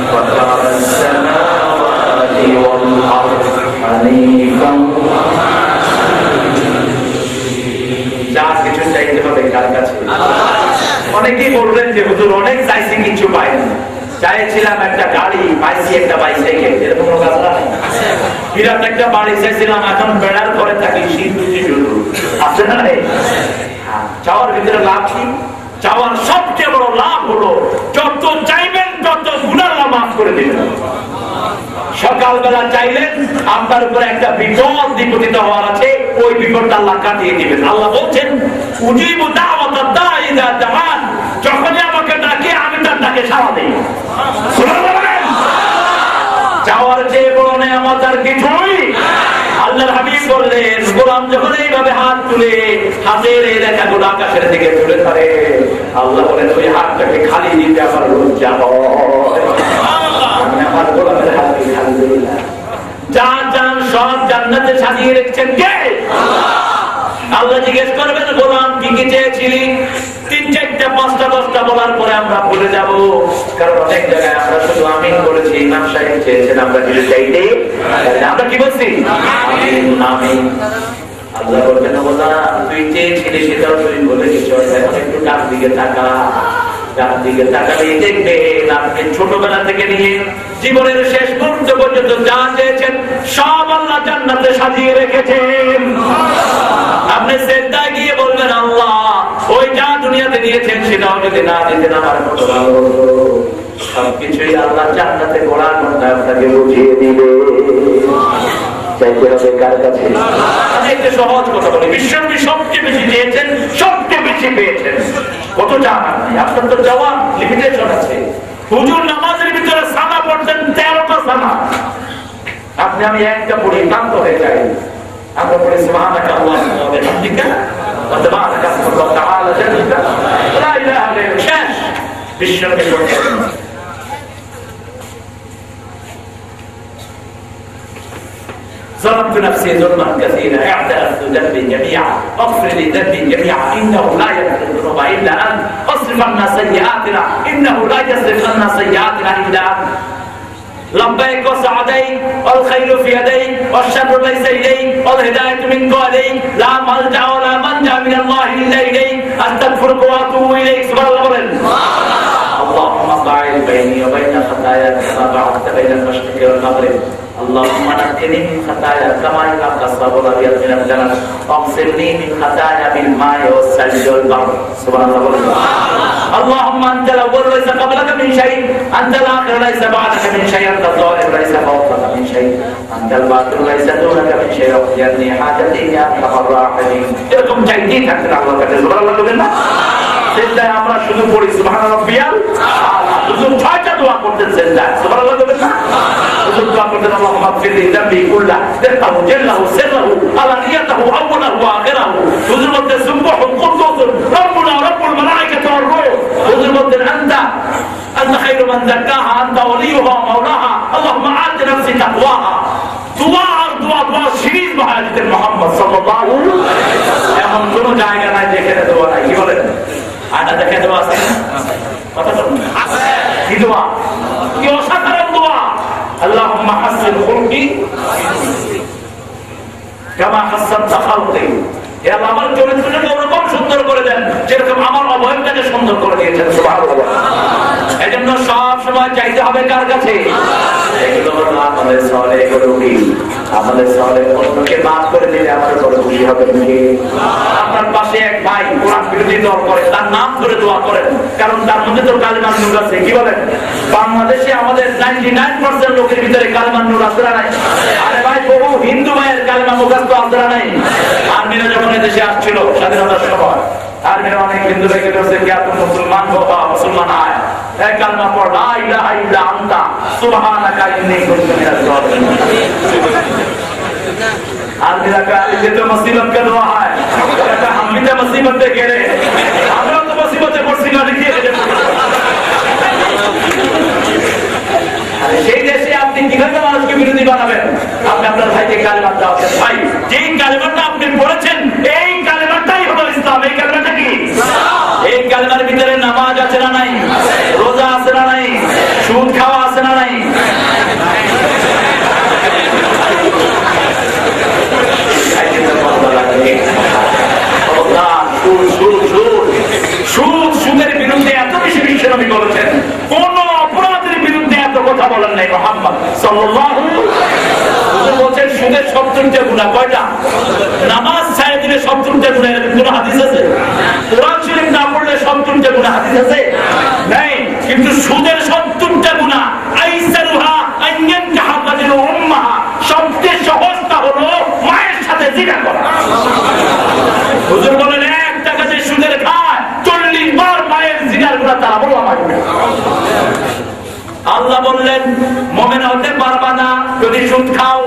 ফাতারাস সামাওয়াতি ওয়াল আরদ হানিফান। যা কিছু চাইতে হবে কার কাছে? অনেকেই বলবেন যে হুজুর অনেক চাইছি কিছু পাইনি, চাইছিলাম একটা গাড়ি পাইছি একটা বাইসাইকেল, এরকম লোক আছে না? বিরাট একটা বাড়ি চাইছিলাম, এখন বেড়ার ঘরে থাকি, শীত বুঝি শুধু আছে না? চাওয়ার ভিতরে লাভ কি? চাওয়ার সবচেয়ে বড় লাভ হলো যত চাইবেন তত গুনাহ আল্লাহ মাফ করে দিবেন। সকালবেলা চাইলেন আপনার উপরে একটা বিপদ বিপতিত হওয়ার আছে, ওই বিপদটা আল্লাহ কাটিয়ে দিবেন। আল্লাহ বলছেন উজিবু দাওয়াতাদ দাঈ ইযা দাআন, যখনই আমাকে ডাকে আমি তার ডাকে সাড়া দেই। সুবহানাল্লাহ বলেন। চাওয়ার চেয়ে বড় নেয়ামত আর কিছুই। আল্লাহর হাবিব বললেন গোলাম যখন এইভাবে হাত তুলে হাতের এই রেখাগুলো আকাশের দিকে তুলে ধরে, আল্লাহ বলেন ওই হাতটাকে খালি দিতে আমার লজ্জা হয়। আমার গোলামের হাতকে খালি দিই না। যার যার সব জান্নাতে সাজিয়ে রেখেছেন কে? আল্লাহ জিজ্ঞেস করবেন গোলাম কি কি চেয়েছিলি? 3, 4, 5, 10টা বলার পরে আমরা ভুলে যাব, কারণ অনেক জায়গায় আমরা শুধু আমিন বলেছি, ইমাম সাহেব চেয়েছেন আমরা কিছু চাইতে, আমরা কি বলছি? আমিন আমিন। আল্লাহ বলবেন গোলাম তুই চেয়েছিলি সেটাও তুই বলে কিছু, এখন একটু ডান দিকে তাকা। ডান দিকে তাকালেই দেখবেন আপনি ছোটবেলা থেকে নিয়ে জীবনের শেষ মুহূর্ত পর্যন্ত যা চেয়েছেন সব আল্লাহ জান্নাতে সাজিয়ে রেখেছেন। আপনি সিজদায় গিয়ে বলবেন আল্লাহ ওই যা দুনিয়াতে দিয়েছেন সেটাও যদি না দিতেন আমার কত ভালো হতো। সবকিছুই আল্লাহ জান্নাতে গোড়ার মধ্যে আপনাকে বুঝিয়ে দিবে। চাইতে হবে কার কাছে? একটা সহজ কথা বলি, বিশ্বনবী সবচেয়ে বেশি চেয়েছেন, সবচেয়ে বেশি পেয়েছেন। কত জানার নাই, আপনার তো যাওয়া লিমিটেশন আছে। হুজুর নামাজের ভিতরে সানা পড়ছেন 13টা সানা, আপনি আমি একটা পড়ি ক্লান্ত হয়ে যাই। আমরা পড়ি সুবহানাকা আল্লাহুম্মা ওয়া বিহামদিকা ওয়া তাবারাকা ইসমুকা ওয়া তাআলা জাদ্দুকা লা ইলাহা ইল্লা আনতা। শেষ। বিশ্বনবী বলেন ظلمت نفسي ظلما كثيرا اعترفت ذنبي جميعا اغفر لي ذنبي جميعا انه لا يغفر الذنوب الا انت اصرف عنا سيئاتنا انه لا يصرف عنا سيئاتنا الا انت لبيك وسعديك والخير في يديك والشر ليس اليك والهدايه منك اليك لا ملجا ولا منجا من الله الا اليك استغفرك واتوب اليك سبحان الله اللهم باعد بيني وبين خطاياي كما بعدت بين المشرق والمغرب اللهم نقني من خطايا كما ينقى الثوب الابيض من الدنس واغسلني من خطايا بالماء والثلج والبرد سبحان الله اللهم انت الاول ليس قبلك من شيء انت الاخر ليس بعدك من شيء انت الظاهر ليس فوقك من شيء انت الباطن ليس دونك من شيء واغفرني حاجتي يا ارحم الراحمين এরকম চাইতেই থাকতে আল্লাহর কাছে সুবহানাল্লাহ বলেন না? সেজদায় আমরা শুধু পড়ি সুবহান রাব্বিয়াল আলা, শুধু 6টা দোয়া করতেন সেজদায় সুবহানাল্লাহ বলেন না? শুধু দোয়া করতেন আল্লাহুম্মা গফির লি যামবি কুল্লা দাহু জাল্লাহু সিররাহু আলানিয়াতাহু আউওয়ালাহু ওয়া আখিরাহু। হুজুর বলতেন সুবহান কুদ্দুস রব্বুনা রাব্বুল মালায়েকাতি ওয়ার রূহ। হুজুর বলতেন আনতা খায়রু মান যাক্কাহা আনতা ওয়ালিয়ুহা মাওলাহা আল্লাহুম্মা আতি নাফসি তাকওয়াহা। দোয়া আর দোয়া দোয়া সিরিজ মহাজিদের মুহাম্মদ সাল্লাল্লাহু আলাইহি ওয়াসাল্লাম। এমন কোন জায়গা নাই যেখানে দোয়া নাই। কি বলেন? আটা দেখে দোয়া আছে কথা বলুন আছে। কি দোয়া? কি অসাধারণ দোয়া। আল্লাহুম্মা হাসিন খুলকি কামা হাসানতা খালকি। হে আল্লাহ আমার চরিত্রটাকে ওরকম সুন্দর করে দেন, যেরকম আমার অবয়বটাকে সুন্দর করে দিয়েছেন। সুবহানাল্লাহ। এই জন্য সব সময় চাইতে হবে কার কাছে? এগুলো হলো আমাদের সলে, এগুলো কি আমাদের সলে অন্যকে মাফ করে দিলে আমাদের বড় খুশি হবে নাকি? আপনার পাশে এক ভাই কোরআন বিরোধী দল করে, তার নাম করে দোয়া করেন, কারণ তার মধ্যে তো কালেমার নূর আছে। কি বলেন? বাংলাদেশে আমাদের 99% লোকের ভিতরে কালেমার নূর আছে না নাই? আরে ভাই, বহু হিন্দু ভাইয়ের কালেমা মুখস্থ আছে না নাই? আর্মিরা যখন দেশে আসছিল স্বাধীনতার সময়, আর্মিরা অনেক হিন্দু ভাইকে বলছে কি আপনি মুসলমান হো বা মুসলমান আয়, এক কালেমা পড়, লা ইলাহা ইল্লা আনতা সুবহানাকা ইন্নী কুনতু মিনাজ জালিমিন। আর্মিরা কালে যে তো মুসিবত কা দোয়া হয়, এটা हम भी तो मुसीबत में गिरे, আমরা তো মুসিবতে পড়ছি না লিখে রেখে। সেই দেশে আপনি কিভাবে মানুষকে বিরোধী বানাবেন? আপনি আপনার ভাইকে কালেমা দাও, ভাই যেই কালেমাটা আপনি পড়েছেন এই কালেমাটাই হলো ইসলাম। এই কালেমাটা কি? এই কালেমার ভিতরে নামাজ আছে না নাই? রোজা আছে না নাই? সুদ খাওয়া আছে না নাই? সুদের বিরুদ্ধে এত বেশি বিশ্বনবী বলেছেন, কোন অপরাধের বিরুদ্ধে এত কথা বলেন নাই মুহাম্মদ সাল্লাল্লাহু আলাইহি ওয়াসাল্লাম। বলছেন সুদের 70টা গুনাহ। কয়টা? নামাজ ছাড়া দিলে 70টা গুনাহ, এর কোন হাদিস আছে? কোরআন শরীফ না পড়লে 70টা গুনাহ হাদিস আছে? নাই। কিন্তু সুদের 70টা গুনাহ, আইসারুহা আইয়ান কাহাবাতিল উম্মাহা, সবচেয়ে সহজটা হলো মায়ের সাথে জিনা করা। হুজুর বলেন এক টাকা যে সুদের খায় 40 বার মায়ের জিনার গুনাহ তারা বলা মারবে। আল্লাহ বললেন মুমিন হতে পারবা না যদি সুদ খাও।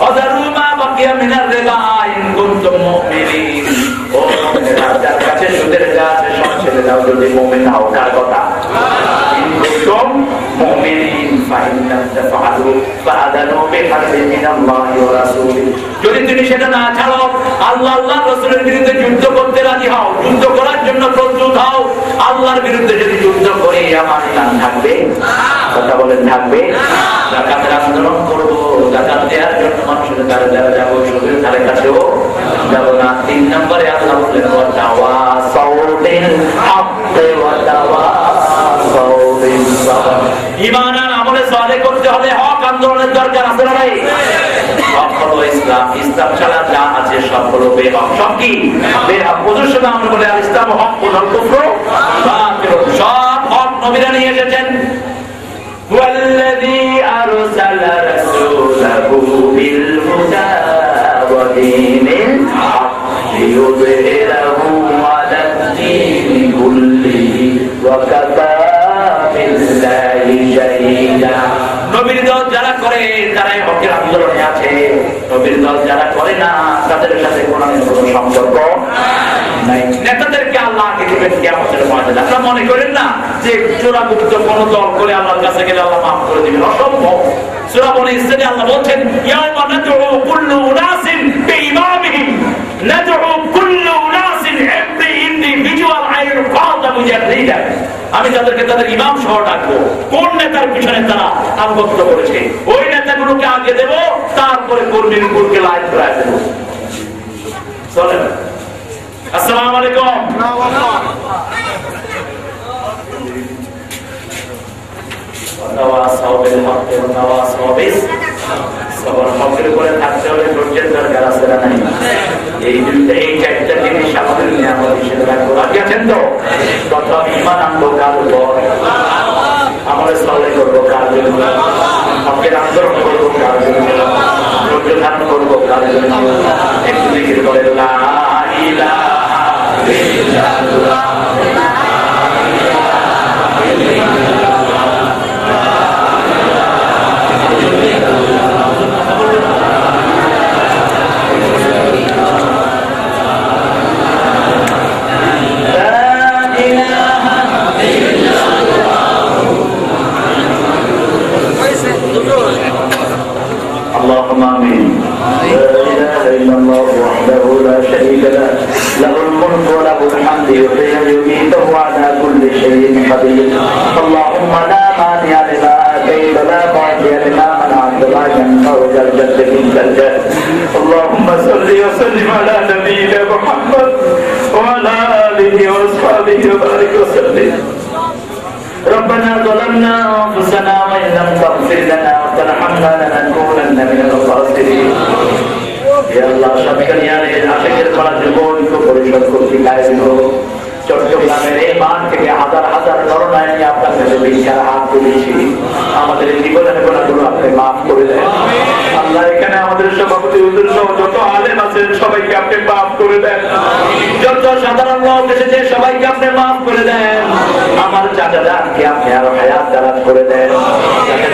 আযারুমা বাকিয়া মিনার রিবা ইন কুনতুম মুমিনিন। ও মুমিনেরা, যার কাছে সুদের যা আছে সব ছেড়ে দাও যদি মুমিন হও। কার কথা? ইন কুনতুম মুমিনিন ফাইন্নাম তাফআলু ফাআযানু বিহারবিন মিনাল্লাহি ওয়া রাসূলিহি। যদি তুমি সেটা না ছাড়ো, আল্লাহ আল্লাহর রাসূলের বিরুদ্ধে যুদ্ধ করতে রাজি হও, যুদ্ধ করার জন্য প্রস্তুত হও। আল্লাহর বিরুদ্ধে যদি যুদ্ধ করি আমার ইমান থাকবে? কথা বলেন থাকবে? যাকাতের আন্দোলন করবো, যাকাত দেওয়ার জন্য মানুষের দ্বারা যারা যাবো, সুদের ধারে কাছেও যাব না। 3 নম্বরে আল্লাহ বললেন ওয়াতাওয়াসাউ বিল হাক্কি ওয়াতাওয়াসাউ বিস সাবর। ঈমান আর আমলে সালেহ করতে হলে হক আন্দোলনের দরকার আছে না ভাই? হক হলো ইসলাম, ইসলাম ছাড়া যা আছে সব হলো বেহক। সব কি? বেহক। বুঝুন, আমরা বলে আল ইসলাম হক ওয়াল কুফরু বাতিল। সব হক নবীরা নিয়ে এসেছেন। والذي أرسل رسوله بالهدى ودين الحق ليظهره على الدين كله وكفى بالله شهيدا। নবীর দল যারা করে তারাই হকের আন্দোলনে আছে, নবীর দল যারা করে না তাদের সাথে কোনো সম্পর্ক নাই। নেতাদেরকে আল্লাহ আগে দিবেন কিয়ামতের ময়দানে। আপনারা মনে করেন না যে চোরাগুপ্ত কোন দল করে আল্লাহর কাছে গেলে আল্লাহ মাফ করে দিবেন? অসম্ভব। সূরা বনী ইসরাঈলে আল্লাহ বলেন ইয়াওমা নাদউ কুল্লু উনাসিন বিইমামিহিম নাদউ কুল্লু উনাসিন every individual I will call the মুজাহিদিন। আমি তাদেরকে তাদের ইমাম সহ ডাকবো। কোন নেতার পিছনে তারা আনুগত্য করেছে ওই নেতাগুলোকে আগে দেব, তারপরে কর্মীর উপরকে লাইন করে দেব। চলেন। আসসালামু আলাইকুম। হকের উপরে থাকতে হলে ধৈর্যের দরকার আছে না নাই? এই চারটা জিনিস আমাদের নিয়ামত হিসেবে রাখবো। রাজি আছেন তো? প্রথম ঈমান আনবো কার উপর? আমাদের সালে করবো কার জন্য? হকের আন্দোলন করবো কার জন্য? ধৈর্য ধারণ করবো কার জন্য? একটু জিকির করে লা ইলাহা ইল্লাল্লাহ। اللهم آمين. لا إله إلا الله وحده لا شريك له له الملك وله الحمد يحيي ويميت وهو على كل شيء قدير. اللهم لا مانع لما آتيت ولا معطي لما منعت ولا ينفع ذا الجد منك الجد. اللهم صل وسلم على نبينا محمد وعلى عليه وبارك وسلم ربنا ظلمنا أنفسنا وإن لم تغفر لنا وترحمنا لنكونن من الخاسرين يا الله সবকারিয়ানের আশিকের করা জীবনকে পরিশোধ করতে কায়েম হও চট্টগ্রামের এই মাঠ থেকে হাজার হাজার নরনারী আপনার কাছে ভিক্ষার হাত তুলেছি আমাদের জীবনের গুনাহগুলো আপনি মাফ করে দেন আল্লাহ এখানে আমাদের সভাপতি হুজুর সহ যত আলেম আছেন সবাইকে আপনি মাফ করে দেন যত সাধারণ লোক এসেছে সবাইকে আপনি মাফ করে দেন আমার চাচাদারকে আপনি আরো হায়াত দারাজ করে দেন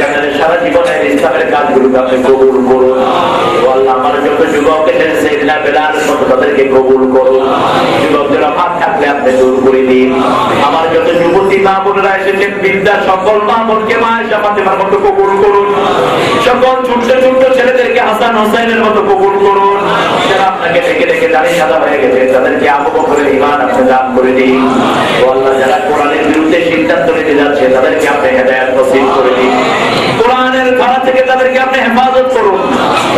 যাতে সারা জীবনের ইসলামের কাজগুলোকে আপনি কবুল করুন আল্লাহ আমার যত যুবক এসেছে সেদিনা বেলাল মতো তাদেরকে কবুল করুন যুবকদের অভাব থাকলে আপনি দূর করে দিন আমার যত যুবতী মা বোনেরা এসেছেন বিদ্যার সকল মা বোনকে মায়েশা ফাতেমার মতো কবুল করুন সকল ছোট ছোট ছেলেদেরকে হাসান হোসেনের মতো কবুল করুন যারা আপনাকে ডেকে ডেকে দাঁড়িয়ে সাদা হয়ে গেছে তাদেরকে আবু বকরের ঈমান আপনি দান করে দিন ও আল্লাহ যারা কোরআনের বিরুদ্ধে সিদ্ধান্ত নিতে যাচ্ছে তাদেরকে আপনি হেদায়েত নসিব করে দিন কোরআনের ধারা থেকে তাদেরকে আপনি হেফাজত করুন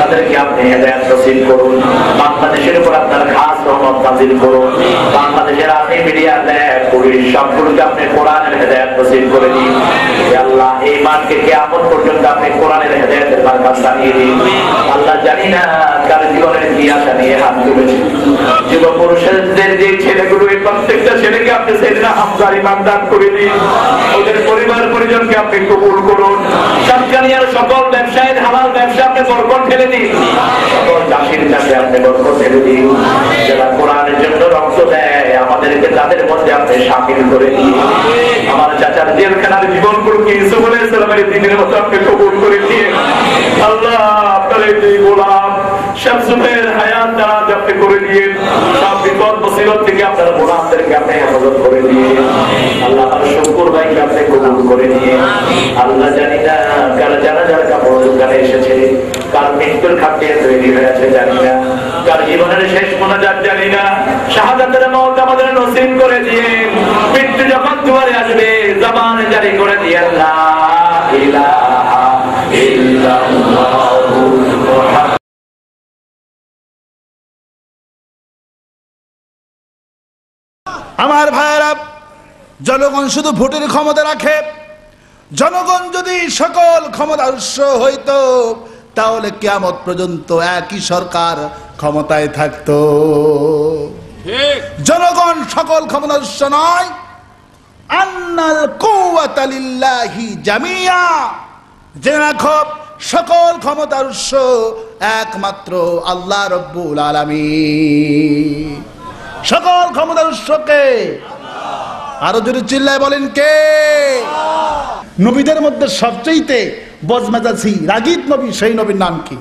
তাদেরকে আপনি হেদায়েত নসিব করুন বাংলাদেশের উপর আপনার খাস রহমত নাযিল করুন বাংলাদেশের আর্মি মিডিয়া ল্যাব পুলিশ সবগুলোকে আপনি কোরআনের হেদায়েত নসিব করে দিন হে আল্লাহ এই মানকে কিয়ামত পর্যন্ত আপনি কোরআনের হেদায়েতের বারকাত দানিয়ে দিন আল্লাহ জানি না কার জীবনের কি আশা নিয়ে হাত তুলেছে যুব পুরুষদের যে ছেলেগুলো এই প্রত্যেকটা ছেলেকে আপনি সেদিনা হামজার ঈমান দান করে দিন ওদের পরিবার পরিজনকে আপনি কবুল করুন সবকারিয়ার সকল ব্যবসায়ের হালাল ব্যবসা আপনি বরকত ঢেলে দিন সকল চাষির চাষে আপনি বরকত ঢেলে দিন যারা কোরআনের জন্য রক্ত দেয় আমাদেরকে তাদের মধ্যে আপনি শামিল করে দিন আমার চাচার জেলখানার জীবনগুলোকে ইউসুফ আলাইহিস সালামের দিনের মতো আপনি কবুল করে দিন আল্লাহ আপনার এই গোলাম শামসুলের হায়াত দারাজ আপনি করে দিয়ে সব বিপদ মুসিবত থেকে আপনার গোলামদেরকে আপনি হেফাজত করে দিয়ে আল্লাহ আমার শুকর ভাইকে আপনি কবুল করে দিয়ে আল্লাহ জানি না কার জানাজার কাপড় দোকানে এসেছে কার মৃত্যুর খাতে তৈরি হয়েছে জানি না কার জীবনের শেষ মোনাজাত জানি না শাহাদাতের মওত আমাদের নসিব করে দিয়ে মৃত্যু যখন দুয়ারে আসবে জবান জারি করে দিয়ে লা ইলাহা ইল্লাল্লাহু মুহাম্মাদুর আমার ভাইরা জনগণ শুধু ভোটের ক্ষমতা রাখে জনগণ যদি সকল ক্ষমতার উৎস হইতো তাহলে কিয়ামত পর্যন্ত একই সরকার ক্ষমতায় থাকতো জনগণ সকল ক্ষমতার উৎস নয় আন্নাল কুওয়াতা লিল্লাহি জামিয়া জেনে রাখো সকল ক্ষমতার উৎস একমাত্র আল্লাহ রব্বুল আলামিন সকল ক্ষমতার উৎসকে আরো জোরে চিল্লায় বলেন কে নবীদের মধ্যে সবচেয়ে বজমেজাজি রাগীব নবী সেই নবীর নাম কি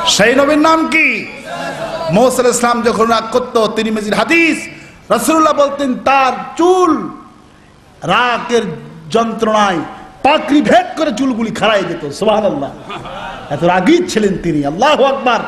সেই নবীর নাম কি মুসা আলাইহিস সালাম যখন রাগ করত তিরমিজির হাদিস রাসূলুল্লাহ বলতেন তার চুল রাগের যন্ত্রণায় পাকড়ি ভেদ করে চুলগুলি খাড়াই দিত সুবহানাল্লাহ এত রাগী ছিলেন তিনি আল্লাহু আকবার